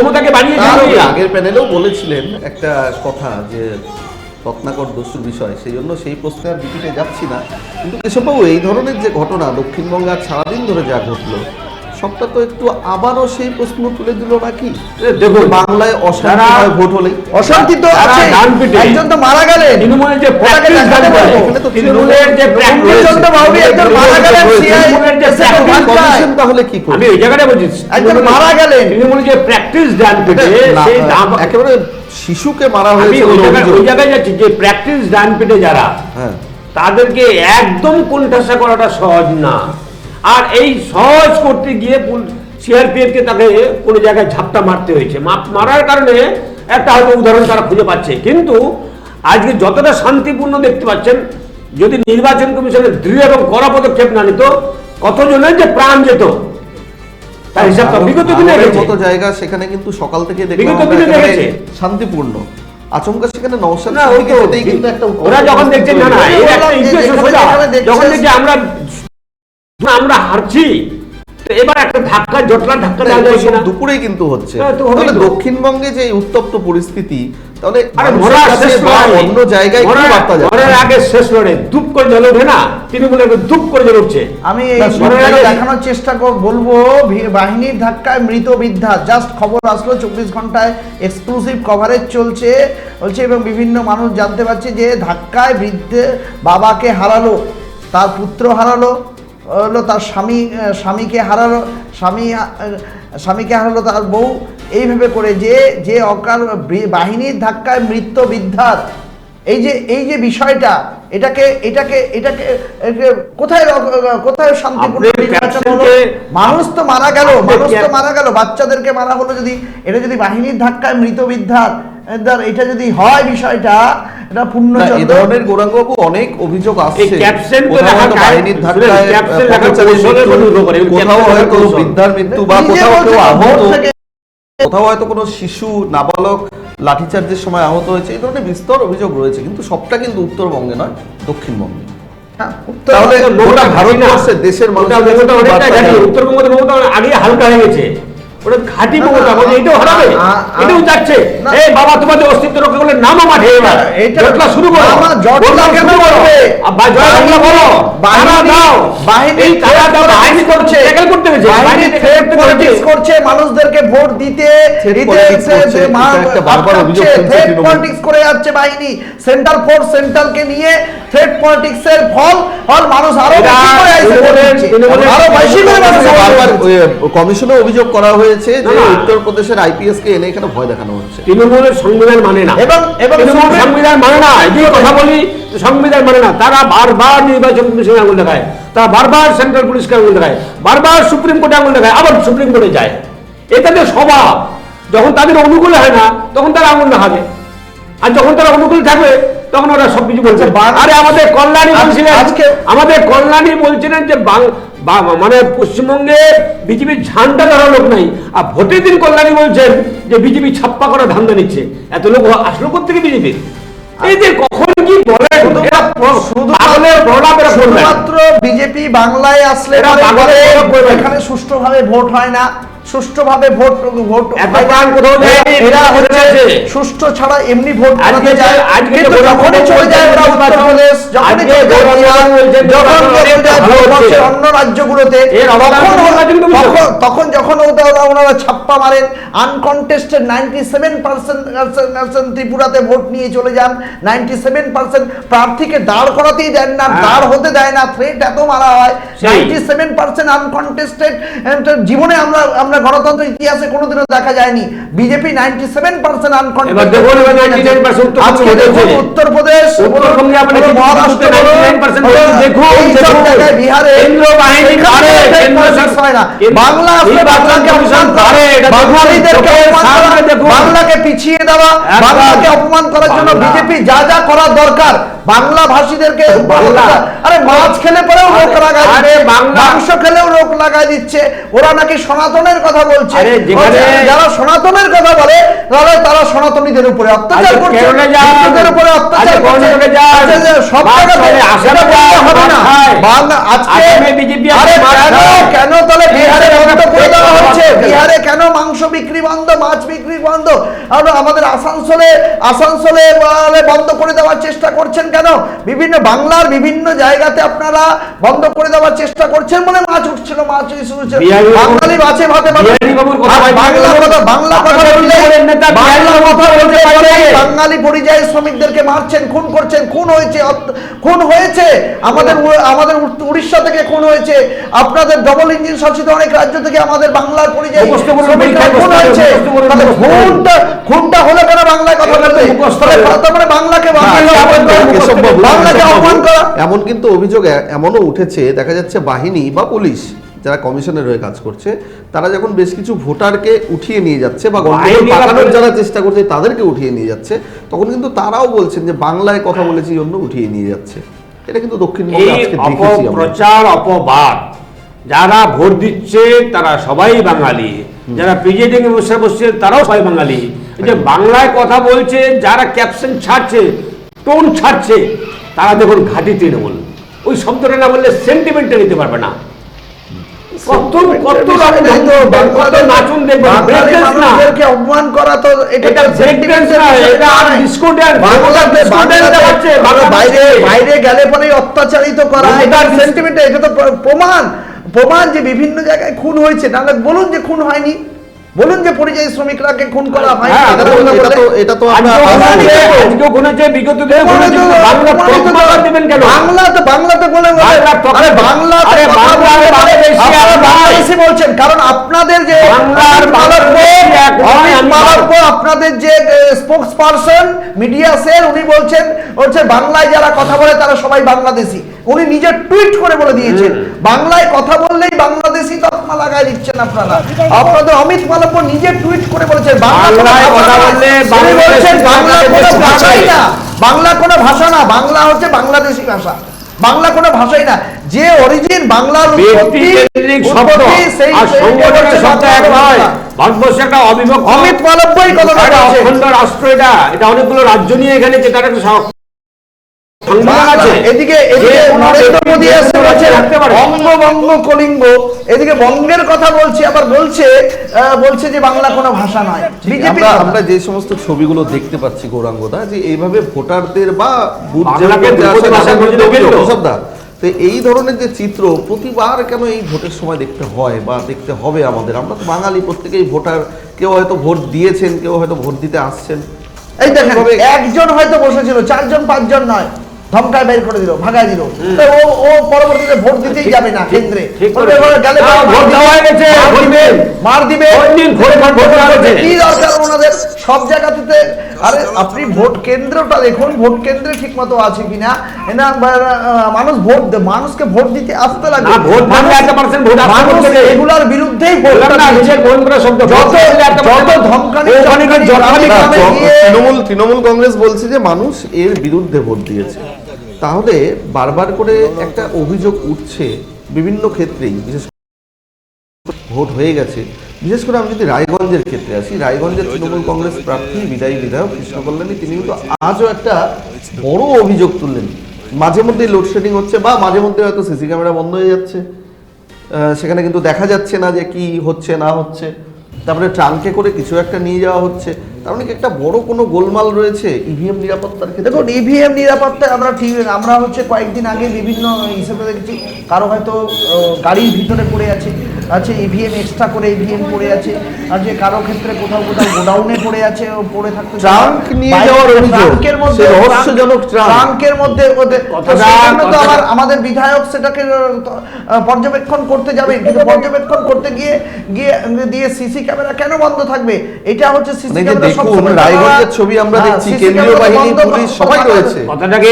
মমতাকে বানিয়েছে। আর আমি। আগের প্যানেলেও বলেছিলেন একটা কথা যে রত্নাকর দস্যুর বিষয়, সেই জন্য সেই প্রশ্নে আর রিপিটে যাচ্ছি না। কিন্তু কেশববাবু, এই ধরনের যে ঘটনা দক্ষিণবঙ্গে আর সারাদিন ধরে যা ঘটলো, সবটা তো একটু আবারও সেই প্রশ্ন তুলে দিল নাকি? দেখুন, বাংলায় অশান্তি যারা- হয় ভোট হলেই। অশান্তি তো যারা আছে, ডান পিটে- একজন তো মারা গেলেন। তৃণমূলের যে ওটাকে practice দেখাতে জানতে পারবো। হবে। এখানে তো তৃণমূলের যে practice চন্দ্র বাবু একজন মারা গেলেন, তৃণমূলের যে CI practice কমিশন তাহলে কি আমি করবে? ওই জায়গাটা বলছি, একজন মারা গেলেন। তৃণমূলের যে প্র্যাকটিস ডান পিটে, না, সেই একেবারে শিশুকে মারা আমি হয়েছে ওই বলে জায়গায় অভিযোগ। ওই জায়গায় যাচ্ছি যে প্র্যাকটিস ডান পিটে যারা, হ্যাঁ, তাদেরকে একদম কোণঠাসা করাটা সহজ না। আর এই সহজ করতে গিয়ে সিআরপিএফ কে তাকে কোনো জায়গায় ঝাপটা মারতে হয়েছে। মারার কারণে একটা হয়তো উদাহরণ তারা খুঁজে পাচ্ছে, কিন্তু আজকে যতটা শান্তিপূর্ণ দেখতে পাচ্ছেন, যদি নির্বাচন কমিশনের দৃঢ় এবং কড়া পদক্ষেপ না নিত, কতজনের যে প্রাণ যেত তার হিসাবটা বিগত দিনে ভাঙড়ের গেছে। মতো জায়গা, সেখানে কিন্তু সকাল থেকে দেখলাম বিগত আমরা দিনে একেবারে দেখেছে। শান্তিপূর্ণ। আচমকা সেখানে নওশাদ না, ওই সিদ্দিকী তো যেতেই কিন্তু একটা উত্তপ্ত ওরা যখন পরিস্থিতি দেখছেন না না তৈরি এর হলো। একটা বললাম যে ইন্টারেস্ট যেখানে সোজা, যেখানে দেখছে- যখন দেখছি আমরা হারছি, তো এবার একটা ধাক্কা জটলা ধাক্কা দেওয়া যায় কিনা? দুপুরেই কিন্তু হচ্ছে। হ্যাঁ, তো হবেই তাহলে তো। দক্ষিণবঙ্গে যে এই উত্তপ্ত পরিস্থিতি, তাহলে আরে মানুষের মরার কাছে শেষ বা লড়াই, অন্য জায়গায় কি বার্তা যাবে? মরার আগে শেষ লড়াই, দুপ করে জল ওঠে না, তৃণমূলের দুপ করে জল উঠছে। আমি না, এই মনে সরকারি হয়- দেখানোর চেষ্টা বলবো, বাহিনীর ধাক্কায় মৃত বৃদ্ধা, জাস্ট খবর আসলো 24 ঘন্টায় এক্সক্লুসিভ কভারেজ চলছে এবং বিভিন্ন মানুষ জানতে পারছে যে ধাক্কায় বৃদ্ধে বাবাকে হারালো, তার পুত্র হারালো, হলো তার স্বামীকে হারালো, স্বামীকে হারালো তার বউ, এইভাবে করে যে অকাল বাহিনীর ধাক্কায় মৃত বৃদ্ধার এই যে বিষয়টা, এটাকে কোথায় শান্তিপূর্ণ আপনি নির্বাচন হলো? ক্যাপশনকে- মানুষ তো মারা গেল, আপনি বাচ্চাদেরকে মারা হলো। এটা যদি বাহিনীর ধাক্কায় মৃত বৃদ্ধার এটা যদি হয় বিষয়টা, এটা না, এই পূর্ণচন্দ্র ধরনের গৌরাঙ্গবাবু অনেক অভিযোগ আসছে। এই ক্যাপশন তো কোথাও লেখা হয়তো গায়ে- বাহিনীর শুনেন, ধাক্কায় ক্যাপশন লেখা পথচারীর কৌশলের উপর নির্ভর করে। মৃত্যু, কোথাও ক্যাপশন লেখা হয়তো কৌশল। বৃদ্ধার মৃত্যু, বা নিজে কোথাও বলছে কেউ তো, আহত, ভোট থেকে কোথাও হয়তো কোনো শিশু নাবালক লাঠিচার্জের সময় আহত হয়েছে। এই ধরনের বিস্তর অভিযোগ রয়েছে, কিন্তু সবটা কিন্তু উত্তরবঙ্গে নয়, দক্ষিণবঙ্গে। হ্যাঁ, তাহলে গোটা ভারতবর্ষে দেশের মানুষের কাছে কি বার্তা যাবে? উত্তরবঙ্গের মমতা আগে হালকা হয়ে গেছে, ওটা ঘাটি না, মমতা, বলছে এটাও হারাবে, এটাও যাচ্ছে। না। এই বাবা, তোমাদের অস্তিত্ব রক্ষা করলে নামো মাঠে, এবার এটা- জটলা শুরু করো। না, না, জটলা জটলা কেন শুরু করো। করবে? আব্বা, জটলা বলো, তারা দাও। এই তারা দাও, বাহিনী করছে, ট্যাকেল করতে গেছে, বাহিনী ট্যাকেল করতে গেছে। করছে মানুষদেরকে ভোট দিতে Threat দিতে politics করছে, এটা একটা বারবার অভিযোগ তুলছে তৃণমূল। পলিটিক্স করে যাচ্ছে বাহিনী। সেন্ট্রাল ফোর্স সেন্ট্রালকে নিয়ে থ্রেট পলিটিক্স এর ফল মানুষ আরো এটা বেশি করে আইসে ভোট দিচ্ছে। আরো বেশি করে মানুষ ভোট বারবার দিচ্ছে। কমিশনে অভিযোগ করা হয়েছে যে না, না। উত্তরপ্রদেশের আইপিএস কে এনে এখানে ভয় দেখানো হচ্ছে। তৃণমূলের সংবিধান মানে না, এবং তৃণমূল সংবিধান মানে না, এই যে কথা বলি, সংবিধান মানে না। তারা বারবার নির্বাচন কমিশনে আঙুল দেখায়, তারা বারবার সেন্ট্রাল পুলিশকে আঙুল দেখায়, বারবার সুপ্রিম কোর্টে আঙুল দেখায়, আবার সুপ্রিম কোর্টে যায়। এটা তাদের স্বভাব। যখন তাদের অনুকূলে হয় না, তখন তারা আঙুল দেখাবে, আর যখন তারা অনুকূল থাকবে তখন ওরা সবকিছু বলছে। আরে আমাদের কল্যাণী বলছিলেন, আমাদের কল্যাণী বলছিলেন যে মানে পশ্চিমবঙ্গে বিজেপির ঝান্ডা ধরা লোক নাই, আর ভোটের দিন কল্যাণী বলছেন যে বিজেপি ছাপ্পা করা ধান্দা নিচ্ছে। এত লোক আসলো কোথেকে বিজেপির? এই যে কখন কি বলেন, এরা পাগলের প্রলাপ এরা করবেন। শুধুমাত্র বিজেপি বাংলায় আসলে এরা পরে পাগলের বলে প্রলাপ করবেন। এখানে সুষ্ঠুভাবে ভোট হয় না, সুষ্ঠুভাবে ভোট ভোট এত প্রাণ কোথাও দেয়নি, এরা হচ্ছে আছে। সুষ্ঠু ছাড়া এমনি ভোট আজকে করাতে যায়। আজকে কিন্তু যে যখনই চলে যায় ওরা উত্তরপ্রদেশ, যখনই আজকে চলে যায় বিহার, বলছেন যখন চলে যায় ভালো হচ্ছে। ভারতবর্ষের অন্য রাজ্যগুলোতে, এর অবদান তখন অন্য রাজ্যগুলো বুঝতে পারে। তখন যখন ওনারা ছাপ্পা মারেন, আনকন্টেস্টেড 97% ত্রিপুরাতে ভোট নিয়ে চলে যান, 97% প্রার্থীকে দাঁড় করাতেই দেন না, দাঁড় হতে দেয় না, থ্রেট এত মারা হয়। 97% আনকন্টেস্টেড জীবনে আমরা গণতন্ত্র ইতিহাসে কোনোদিনও দেখা যায়নি। বিজেপি 97% এবার দেখুন, এবার 99% উত্তরপ্রদেশ, উত্তরবঙ্গে আপনি কি মহারাষ্ট্র, 99% দেখুন, এইসব জায়গায় বিহারে কেন্দ্র বাহিনী পারে, কেন্দ্র হয় না। সরকার বাংলা আসলে বাংলাকে অপমান পারে, এটা দেখুন, বাঙালিদেরকে অপমান করা, সামনে দেখুন। বাংলাকে পিছিয়ে দেওয়া, একদম। বাংলাকে অপমান করার জন্য বাংলা। বিজেপি যা যা করা দরকার, বাংলা ভাষীদেরকে বাংলা। আরে মাছ খেলে পরেও রোগ লাগায় আরে দিচ্ছে, বাংলা। মাংস খেলেও রোগ লাগায় দিচ্ছে। ওরা নাকি সনাতনের কথা বলছে। আরে যেখানে- যারা সনাতনের কথা বলে তারা সনাতনীদের উপরে অত্যাচার আরে করছে, কেরলে যান, হিন্দুদের উপরে অত্যাচার আরে করছে। কর্ণাটকে যান, আচ্ছা, যে সব মাছ জায়গাতে খায়, আসামে এটা বলতে যান, হবে না। মাছ খায়। বাংলা আজকে আসামে BJP আরে মাছ কেন খায়। কেন তাহলে বিহারে বন্ধ করে দেওয়া হচ্ছে? মাছ খায়। বিহারে কেন মাংস বিক্রি বন্ধ, মাছ বিক্রি বন্ধ? আর আমাদের আসানসোলে বন্ধ করে দেওয়ার চেষ্টা করছেন কেন? বিভিন্ন বাংলার বিভিন্ন জায়গাতে আপনারা বন্ধ করে দেওয়ার চেষ্টা করছেন বলে মাছ উঠছিল, মাছ ইস্যু হচ্ছে। বিহারি বাবু- বাঙালি বাঁচে ভাতে বিহারি বাবুর কথা আর বলতে বাংলা কথা আপনাদের বললে দলের নেতা বিহারি বাংলা বাবু কথা বলতে বলতে পারে পারে। বাঙালি পরিযায়ী শ্রমিকদেরকে মারছেন, খুন করছেন, খুন হয়েছে আমাদের উড়িষ্যা থেকে খুন হয়েছে, আপনাদের ডবল ইঞ্জিন শাসিত অনেক রাজ্য থেকে আমাদের বাংলার পরিযায়ী মুখস্থ করুন, শ্রমিকরা পরীক্ষায় খুন বসতে হয়েছে। হবে, মুখস্থ করুন, তাহলে মুখস্থ করুন। খুনটা হলো কেন বাংলায় কথা এগুলো তো বলতে? মুখস্থ তাহলে হবে। তার মানে বাংলাকে কেশববাবু, বাংলাকে অপমান করা। এমন কিন্তু অভিযোগ এমনও উঠেছে, দেখা যাচ্ছে বাহিনী বা পুলিশ যারা কমিশনের হয়ে কাজ করছে, তারা যখন বেশ কিছু ভোটারকে উঠিয়ে নিয়ে যাচ্ছে বা গন্ডগোল বাহিনী বা পাকানোর পুলিশ- যারা চেষ্টা করছে তাদেরকে উঠিয়ে নিয়ে যাচ্ছে, তখন কিন্তু তারাও বলছেন যে বাংলায় কথা বলেছি জন্য উঠিয়ে নিয়ে যাচ্ছে। এটা কিন্তু দক্ষিণবঙ্গে এই আজকে দেখেছি আমরা। অপপ্রচার, অপবাদ, যারা ভোট দিচ্ছে তারা সবাই বাঙালি, যারা প্রেসিডেন্ট বসে বসছে তারাও সবাই বাঙালি। এই যে বাংলায় কথা বলছে, যারা ক্যাপশন ছাড়ছে, টোন ছাড়ছে, তারা দেখুন ঘাঁটি তৃণমূল। ওই শব্দটা না বললে সেন্টিমেন্টটা নিতে পারবে না। কত নাচুন দেখবেন, বাঙালি break dance না। মানুষদেরকে অপমান করা তো এটা break dance না, এটা আর disco dance। বাইরে গেলে পরে অত্যাচারিত করা, এটা সেন্টিমেন্ট, এটা তো প্রমাণ যে বিভিন্ন জায়গায় খুন হয়েছে। তাহলে বলুন যে খুন হয়নি, বলুন যে পরিযায়ী শ্রমিকরাকে খুন করা হয়নি। হ্যাঁ, এটা তো আমরা আজকেও গুনেছে, বিগত দিনে গুনেছে, বাংলা তকমা দিবেন কেন? বাংলা তো বলে বাংলা তকমা- আরে বাংলাতে আরে কথা বাংলা বলতে পারে, বাংলাদেশি আপনারা আর বাংলাদেশি বলছেন, কারণ আপনাদের যে বাংলার মালাপ্পো, আপনাদের যে স্পোক্স পারসন মিডিয়া সেল, উনি বলছেন বাংলায় যারা কথা বলে তারা সবাই বাংলাদেশি। উনি নিজে টুইট করে বলে দিয়েছেন বাংলায় কথা বললেই বাংলাদেশি তকমা লাগাই দিচ্ছেন আপনারা। আপনাদের অমিত মালাপ্পো নিজে টুইট করে বলেছেন বাংলায় কথা বললে উনি বলছেন বাংলা কোনো ভাষাই না, বাংলা কোনো ভাষা না, বাংলা হচ্ছে বাংলাদেশি ভাষা, বাংলা কোনো ভাষাই না। যে অরিজিন বাংলার ব্যক্তিকেন্দ্রিক শব্দ আর সংগঠনের শব্দ এক নয়। ভারতবর্ষে একটা অবিভক্ত অমিত মালব্যই কথাটা একটা বলছেন। অখণ্ড রাষ্ট্র, এটা অনেকগুলো রাজ্য নিয়ে এখানে যে তার একটা সংবিধান আছে। এদিকে যে কোনো নরেন্দ্র মোদী ব্যক্তি এসে বলছে রাখতে পারে। বঙ্গ কলিঙ্গ, এদিকে বঙ্গের কথা বলছে, আবার বলছে যে বাংলা কোনো ভাষা নয়। বিজেপি আমরা যে সমস্ত ছবিগুলো দেখতে পাচ্ছি গৌরাঙ্গদা, যে এইভাবে ভোটারদের বা বুথ বাংলাকে যে ধ্রুপদী ভাষা পর্যন্ত অভিযোগ। কেশবদা, তো এই ধরনের যে চিত্র প্রতিবার কেন এই ভোটের সময় দেখতে হয় বা দেখতে হবে আমাদের? আমরা তো বাঙালি, প্রত্যেকেই ভোটার, কেউ হয়তো ভোট দিয়েছেন, কেউ হয়তো ভোট দিতে আসছেন। এই দেখেন, একজন হয়তো বসেছিল, 4 জন 5 জন নয়, ধমকায় বের করে দিল, ভাগায় দিল। তো ও পরবর্তীতে ভোট দিতেই যাবে না কেন্দ্রে, গেলে ভোট দেওয়া হয়ে গেছে, মার দিবে। কি দরকার ওনাদের সব জায়গাতে? আরে আপনি ভোট কেন্দ্রটা দেখুন, ভোট কেন্দ্রে ঠিক মতো আছে কিনা, না মানুষকে ভোট দিতে আসতে লাগবে। এগুলার বিরুদ্ধেই তৃণমূল কংগ্রেস বলছে যে মানুষ এর বিরুদ্ধে ভোট দিয়েছে। তাহলে বারবার করে একটা অভিযোগ উঠছে বিভিন্ন ক্ষেত্রেই, বিশেষ ভোট হয়ে গেছে। বিশেষ করে আমি যদি রায়গঞ্জের ক্ষেত্রে আসি, রায়গঞ্জের তৃণমূল কংগ্রেস প্রার্থী বিদায়ী বিধায়ক কৃষ্ণ কল্যাণী, তিনি কিন্তু আজও একটা বড় অভিযোগ তুললেন। মাঝে মধ্যে লোডশেডিং হচ্ছে বা মাঝে মধ্যে হয়তো সিসি ক্যামেরা বন্ধ হয়ে যাচ্ছে, সেখানে কিন্তু দেখা যাচ্ছে না যে কি হচ্ছে না হচ্ছে। তারপরে ট্রাঙ্কে করে কিছু একটা নিয়ে যাওয়া হচ্ছে, তার মানে কি একটা বড় কোনো গোলমাল রয়েছে ইভিএম নিরাপত্তার ক্ষেত্রে? দেখুন ইভিএম নিরাপত্তায় আমরা হচ্ছে কয়েকদিন আগে বিভিন্ন হিসেবে দেখেছি কারো হয়তো গাড়ির ভিতরে পড়ে আছে ইভিএম এক্সট্রা করে ইভিএম পড়ে আছে, আর যে কারো ক্ষেত্রে কোথাও গোডাউনে পড়ে আছে পড়ে থাকতে ট্রাঙ্ক নিয়ে যাওয়ার অভিযোগ, ট্রাঙ্কের মধ্যে সে রহস্যজনক ট্রাঙ্কের মধ্যে আমাদের বিধায়ক সেটাকে পর্যবেক্ষণ করতে যাবে, কিন্তু পর্যবেক্ষণ করতে গিয়ে সিসি ক্যামেরা কেন বন্ধ থাকবে? এটা হচ্ছে সিসি ক্যামেরা দেখুন রায়গঞ্জের ছবি আমরা দেখছি, কেন্দ্রীয় বাহিনী পুলিশ সবাই রয়েছে। কথাটাকে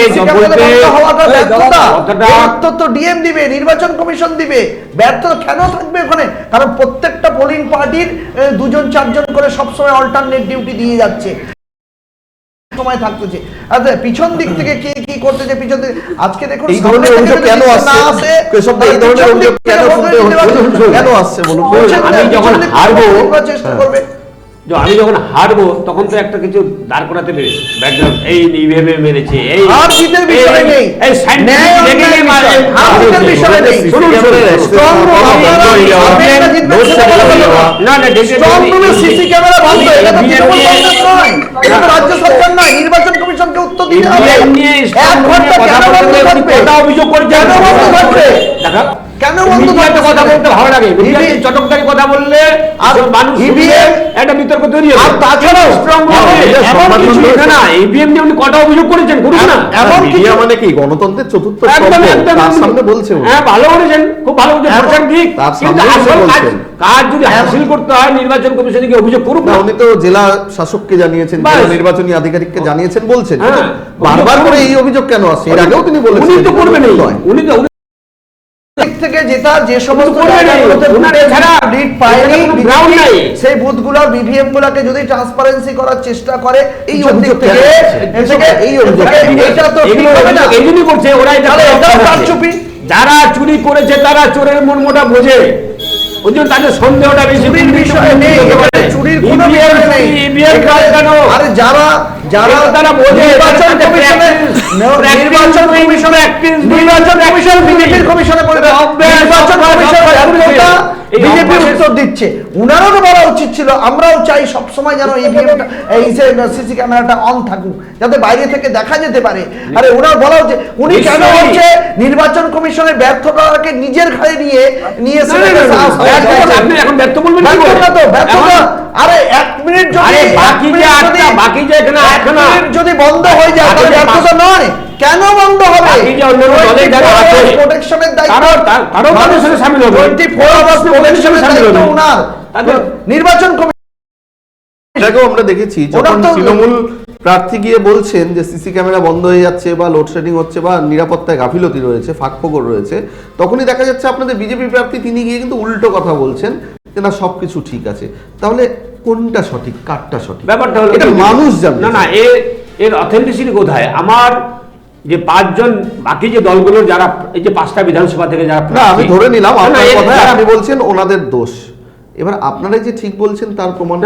তো ডিএম দিবে, নির্বাচন কমিশন দিবে, ব্যর্থ কেন থাকবে ওখানে? কারণ প্রত্যেকটা পোলিং পার্টির 2-4 করে সবসময় অল্টারনেট ডিউটি দিয়ে যাচ্ছে, সময় থাকতেছে। আচ্ছা পিছন দিক থেকে কি কি করতেছে পিছন দিকে? আজকে দেখুন এই ধরনের অভিযোগ কেন আসছে? কৃষকরা এই ধরনের অভিযোগ কেন শুনতে হচ্ছে, কেন আসছে বলুন? আমি যখন হারবো চেষ্টা করবে, আমি যখন হারবো তখন তো একটা কিছু দাঁড় করাতে পেরে ব্যাকগ্রাউন্ড এই ইভিএমে মেরেছে, এই আর জিতের বিষয় নেই, এই ন্যায় অন্যায় বিষয়, আর জিতের বিষয় নেই। শুনুন স্ট্রং রুম না না স্ট্রং রুমে সিসি ক্যামেরা বন্ধ, এটা তো তৃণমূল কংগ্রেস নয়, এটা তো রাজ্য সরকার নয়, নির্বাচন কমিশনকে উত্তর দিতে হবে। 1 ঘন্টা কেন বন্ধ থাকবে? কথা অভিযোগ করে কেন বন্ধ থাকবে? দেখা কেন বন্ধ থাকবে? কথা বলতে ভালো লাগে, চটকদারি কথা বললে আর মানুষ একটা বিতর্ক তৈরি হয়। আর তাছাড়াও স্ট্রং না ইভিএম নিয়ে উনি কটা অভিযোগ করেছেন, করুন না। এমন মিডিয়া মানে কি গণতন্ত্রের চতুর্থ স্তম্ভ, তার সামনে বলছে উনি। হ্যাঁ ভালো করেছেন, খুব ভালো করেছেন, প্রচার দিক, তার কিন্তু সামনে আসল বলছেন। কাজ যদি হাসিল করতে হয় নির্বাচন কমিশনে গিয়ে অভিযোগ করুন না, না। উনি তো জেলা শাসককে জানিয়েছেন, বাস। জেলা নির্বাচনী আধিকারিককে জানিয়েছেন বলছেন, হ্যাঁ। বারবার করে এই অভিযোগ কেন আসছে? এর আগেও তিনি বলেছেন উনি তো করবেন উনি তো থেকে যেটা যে সমস্ত করবেন জায়গাগুলোতে ওনার এছাড়া লিড পায়নি, কোনো ground নাই। সেই বুথগুলোর বিভিএম গুলোকে যদি ট্রান্সপারেন্সি করার চেষ্টা করে এই এই অভিযোগ অভিযোগ থেকে কেন আসছে? এই অভিযোগ এটা তো ঠিক এগুলো হবে না। এই জন্যই করছে ওরা, এটা তাহলে এটাও তার চুপি। যারা চুরি করেছে তারা চোরের মর্মটা বোঝে, ওই জন্য তাদের সন্দেহটা বেশি। চুরির বিষয় নেই, এখানে চুরির কোনো বিষয় নেই। কেন আরে যারা তারা বোঝে নির্বাচন কমিশনের বিজেপির কমিশনে বলে নির্বাচন কমিশন বিজেপি উত্তর দিচ্ছে। উনারও তো বলা উচিত ছিল আমরাও চাই সবসময় যেন ইভিএমটা এই সিসি ক্যামেরাটা অন থাকুক, যাতে বাইরে থেকে দেখা যেতে পারে। আরে ওনার বলা উচিত, উনি কেন হচ্ছে নির্বাচন কমিশনের ব্যর্থতাকে নিজের ঘাড়ে নিয়ে আপনি এখন ব্যর্থ বলবেন কি করে? ব্যর্থতা। আরে 1 মিনিট যদি যদি বন্ধ হয়ে যায় তাহলে ব্যর্থতা নয়, কেন বন্ধ হবে? প্রোটেকশনের দায়িত্ব সামিল হবে, 24 আওয়ার্স প্রোটেকশনের দায়িত্ব ওনার। নির্বাচন এটাকেও আমরা দেখেছি যখন তৃণমূল প্রার্থী গিয়ে বলছেন যে সিসি ক্যামেরা বন্ধ হয়ে যাচ্ছে বা লোডশেডিং হচ্ছে বা নিরাপত্তায় গাফিলতি রয়েছে, ফাঁকফোকর রয়েছে, তখনই দেখা যাচ্ছে আপনাদের বিজেপি প্রার্থী তিনি গিয়ে কিন্তু উল্টো কথা বলছেন যে না সবকিছু ঠিক আছে। তাহলে কোনটা সঠিক, কারটা সঠিক? ব্যাপারটা হলো এটা মানুষ জানে না। এর অথেন্টিসিটি কোথায়? আমার যে 5 জন বাকি যে দলগুলোর যারা এই যে 5টা বিধানসভা থেকে যারা না, আমি ধরে নিলাম আপনার কথায় আপনি বলছেন ওনাদের দোষ। এবার আপনারা যে ঠিক বলছেন তার প্রমাণ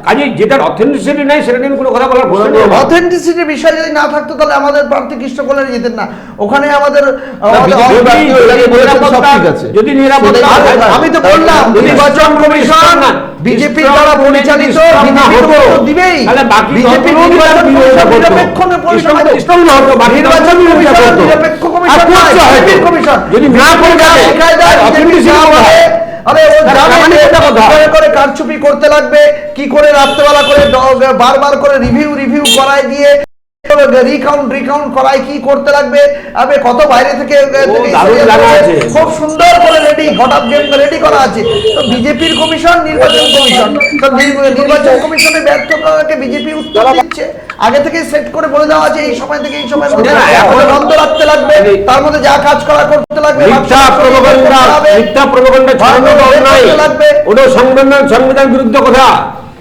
কাজে যেটার অথেন্টিসিটি নাই সেটা নিয়ে কোনো কথা বলার প্রশ্ন নেই। অথেন্টিসিটি বিষয় যদি না থাকতো তাহলে আমাদের প্রার্থী কৃষ্ণকল্যাণে যেতেন না। ওখানে আমাদের যদি নিরাপত্তা, আমি তো বললাম নির্বাচন কমিশন বিজেপি দ্বারা পরিচালিত, দিবেই বিজেপি নির্বাচন নিরপেক্ষ কমিশন যদি না করে কারচুপি করতে লাগবে, কি করে রাত্রেবেলা করে বারবার করে রিভিউ করায় দিয়ে রিকাউন্ট করায় কি করতে লাগবে, আবে কত বাইরে থেকে খুব সুন্দর করে রেডি করা আছে। তো বিজেপির কমিশন, নির্বাচন কমিশন, নির্বাচন কমিশনের ব্যর্থতাকে বিজেপি উত্তর দিচ্ছে। আগে থেকে সেট করে বলে দেওয়া আছে এই সময় থেকে এই সময় বন্ধ রাখতে লাগবে, তার মধ্যে যা কাজ করতে লাগবে। সংবিধান বিরুদ্ধ কথা।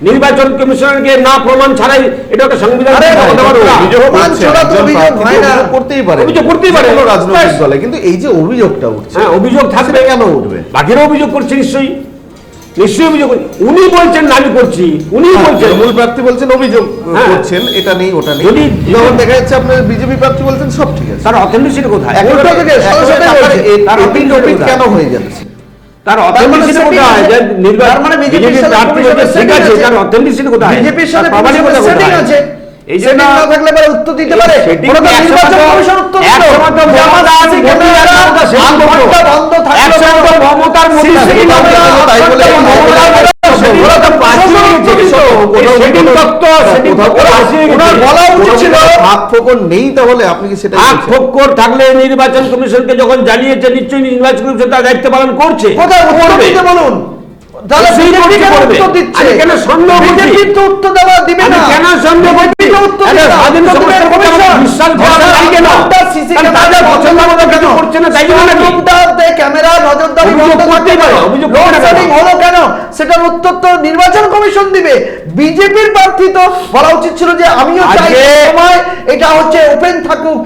নির্বাচন কমিশনকে না প্রমাণ ছাড়াই এটা একটা সংবিধান করতেই পারে রাজনৈতিক দলে, কিন্তু এই যে অভিযোগটা উঠছে, অভিযোগ থাকবে, কেন উঠবে? বাকিরা অভিযোগ করছে নিশ্চয়ই। নিশ্চয়ই অভিযোগ উনি বলছেন না আমি করছি, উনি বলছেন মূল প্রার্থী বলছেন অভিযোগ হ্যাঁ। করছেন, এটা নেই ওটা নেই। যদি যখন দেখা যাচ্ছে আপনার বিজেপি প্রার্থী বলছেন সব ঠিক আছে, তার অথেন্টিসিটি কোথায়? একেবারে- থেকে একেবারে সাথে সাথে আপনার বলছে। তার এপিট অথেন্টিসিটি ওপিট কেন কোথায়? হয়ে যাচ্ছে? তার মানে অথেন্টিসিটি setting কোথায়? আছে। যে নির্বাচন তার মানে BJP বিজেপি সাথে প্রার্থী পুলিশের বলছে ঠিক setting আছে, আছে। তার অথেন্টিসিটি কোথায়? বিজেপির সাথে তার প্রামাণিকতা সেটিং কোথায়? আছে, এই সেটিং জন্য না থাকলে পরে উত্তর দিতে পারে। setting ওরা তো একসময় নির্বাচন তো- কমিশন উত্তর দিত। একসময় তো যে আমার মমতা CC মোদী ক্যামেরা আর মমতা setting 8 করতো। ঘন্টা বন্ধ থাকলো একসময় তো কেন? মমতার মোদী CC setting করতো। ক্যামেরা তাই বলে আট ঘন্টা বন্ধ মমতার থাকলো। setting ওরা তো বাঁচিয়ে প্রশাসন উত্তর গেছে। দিত। এই setting তত্ত্ব, setting তত্ত্ব বাঁচিয়ে গেছে। ওনার বলা উচিত ছিল। ফাঁক ফোকর নেই তাহলে আপনি কি সেটা আখ ফক্কর থাকলে নির্বাচন কমিশনকে যখন জানিয়েছে নিশ্চয়ই নির্বাচন কমিশন তার দায়িত্ব পালন করছে। কোথায় উত্তর করবে। দিতে বলুন? তাহলে সেই বিজেপি করছে, কেন করবে। উত্তর দিচ্ছে? আমি কেন সন্দেহ করছি? বিজেপি তো উত্তর দেওয়া দিবে আমি না। কেন সন্দেহ করছি? বিজেপি তো উত্তর একটা দিবে না। স্বাধীন উত্তর সংস্থার দেবে প্রতি আমার কমিশন। বিশ্বাস করা যায় কেন? ঘন্টা CC কারণ ক্যামেরা তাদের বন্ধ পছন্দ মতো থাকলো কিছু কেন? করছে না, তাই জন্য নাকি? ঘন্টাতে ক্যামেরা নজরদারি অভিযোগ বন্ধ করতেই থাকলো। পারে, অভিযোগ করবে না কেন? লোডশেডিং হলো কেন? সেটার উত্তর তো নির্বাচন কমিশন দিবে। বিজেপির প্রার্থী তো বলা উচিত ছিল যে আমিও চাই আজকে- এই সময় এটা হচ্ছে ওপেন থাকুক,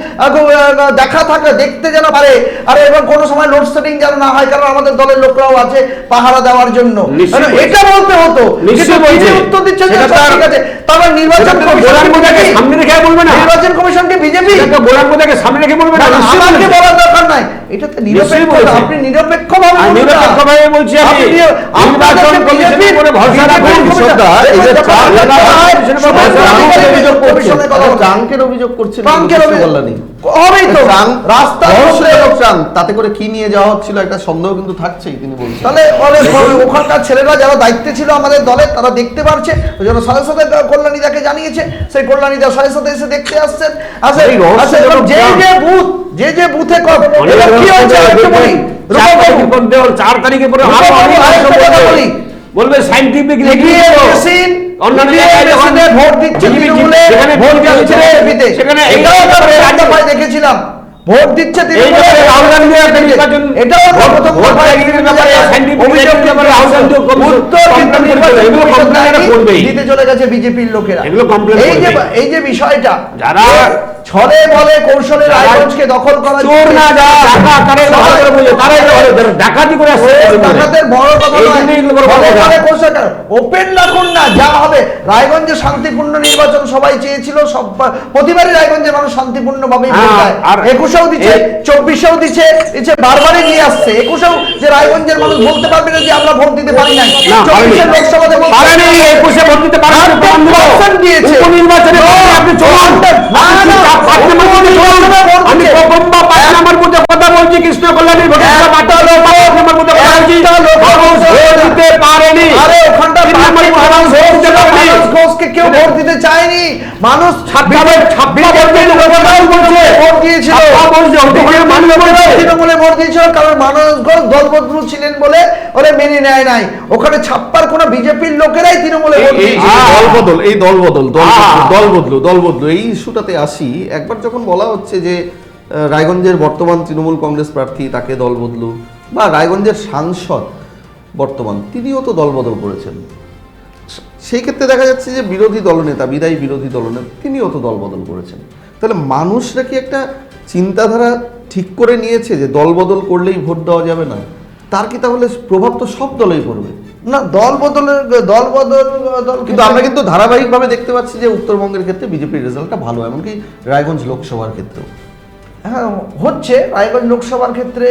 দেখা থাকে, দেখতে যেন পারে, আর এবং কোনো সময় লোডশেডিং যেন না হয়, কারণ আমাদের দলের লোকরাও আছে পাহারা দেওয়ার জন্য। নিশ্চয়ই কারণ বলছে। এটা বলতে হতো। নিশ্চয়ই কিন্তু বলছে। বিজেপি উত্তর দিচ্ছে যে সেটা সব তার- ঠিক আছে। তবে নির্বাচন সেটা তো কমিশন গোলাম কি মোদাকে বিজেপি? সামনে রেখে বলবে না। নির্বাচন কমিশন কি বিজেপি? এটা তো গোলাম মোদাকে সামনে রেখে বলবে না। না, নিশ্চয়ই আমাকে বলছে। বলার দরকার নাই। এটাতে নিশ্চয়ই নিরপেক্ষ, বলেছে। আপনি নিরপেক্ষভাবে আর বলুন না। নিরপেক্ষভাবে বলছি আমি। আপনি নির্বাচন কমিশনের উপরে ভরসা রাখুন। কৃষকরা এই যে ট্রাঙ্কের অভিযোগ করছেন কল্যাণী, হবেই তো রাস্তা রহস্যজনক ট্রাঙ্ক, তাতে করে কি নিয়ে যাওয়া হচ্ছিল একটা সন্দেহ কিন্তু থাকছেই তিনি বলছেন। তাহলে ওখানকার ছেলেরা যারা দায়িত্বে ছিল আমাদের দলে তারা দেখতে পারছে, ওই জন্য সাথে সাথে কল্যাণীদাকে জানিয়েছে, সেই কল্যাণীদা সাথে সাথে এসে দেখতে আসছেন। এই রহস্যজনক যে ট্রাঙ্ক। যে বুথ যে বুথে কি হয়েছে একটু বলি। 4 তারিখের পরে রূপবাবু, আরেকটা কথা বলি। বলবে সাইন্টিফিক EVM মেশিন, অন্যান্য EVM জায়গায় যখন মেশিনে ভোট দিচ্ছে বিজেপি তৃণমূলে, সেখানে ভোট দিচ্ছে বিজেপিতে। সেখানে এটাও আমরা প্রথম দফায় দেখেছিলাম, ভোট দিচ্ছে তৃণমূলে, ব্যাপারে রাহুল গান্ধী একটা নির্বাচন এটাও আমরা প্রথম ভোট দফায় রাজনীতির ব্যাপারে সাইন্টিফিক অভিযোগ ব্যাপারে রাহুল গান্ধী উত্তর কিন্তু নির্বাচন এগুলো কমিশন কমপ্লেন দেয়নি, করবেই। দিতে চলে গেছে বিজেপির লোকেরা। এগুলো complain এই যে বিষয়টা যারা ছলে বলে কৌশলে রায়গঞ্জকে দখল করা চোর না যারা টাকা তারাই ভালো করে বুঝে, তারাই ডাকাতি করে আসছে। ডাকাতের বড় কথা এই নয়। জন্যই এগুলো বড় ফলে কথা। ফলে কৌশল কেন? ওপেন রাখুন না, যা হবে। রায়গঞ্জে শান্তিপূর্ণ নির্বাচন সবাই চেয়েছিল, সব প্রতিবারই রায়গঞ্জের মানুষ শান্তিপূর্ণ ভাবেই ভোট দেয়। আর 21-এও দিচ্ছে, 24-এও দিচ্ছে, বারবারই নিয়ে আসছে। 21-এও যে রায়গঞ্জের মানুষ বলতে পারবে না যে আমরা ভোট দিতে পারি নাই। না, 24-এর লোকসভাতে বলছে পারেনি, 21-এ ভোট দিতে পারেনি, 100% দিয়েছে। উপনির্বাচনে আপনি চলুন। না, না, আপনি বলছেন চলুন। আমি প্রথমবার 5 নম্বর বুথে কথা বলছি, কৃষ্ণ কল্যাণীর ভোটের সময় 5 নম্বর বুথে কথা বলছি, মানুষ ভোট দিতে পারেনি। আরে ওখানটা 3 নম্বর বুথে মানুষ ভোট দিতে পারেনি। মানুষ ঘোষকে কেউ ভোট দিতে চায়নি। মানুষ ভোট দিয়েছিল, তৃণমূলে ভোট দিয়েছিল, কারণ মানুষ ঘোষ দলবদলু ছিলেন বলে ওরা মেনে নেয় নাই। ওখানে ছাপ্পার কোন বিজেপির লোকেরাই তৃণমূলে ভোট দিয়েছিল। এই দল বদল এই ইস্যুটাতে আসি। একবার যখন বলা হচ্ছে যে রায়গঞ্জের বর্তমান তৃণমূল কংগ্রেস প্রার্থী তাকে দল বদলু, বা রায়গঞ্জের সাংসদ বর্তমান তিনিও তো দল বদল করেছেন, সেই ক্ষেত্রে দেখা যাচ্ছে যে বিরোধী দলনেতা, বিদায়ী বিরোধী দলনেতা তিনিও তো দল বদল করেছেন। তাহলে মানুষরা কি একটা চিন্তাধারা ঠিক করে নিয়েছে যে দল বদল করলেই ভোট দেওয়া যাবে না? তার কি তাহলে প্রভাব তো সব দলেই পড়বে না? দল বদল কিন্তু আমরা কিন্তু ধারাবাহিকভাবে দেখতে পাচ্ছি যে উত্তরবঙ্গের ক্ষেত্রে বিজেপির রেজাল্টটা ভালো, এমনকি রায়গঞ্জ লোকসভার ক্ষেত্রেও। হ্যাঁ হচ্ছে, রায়গঞ্জ লোকসভার ক্ষেত্রে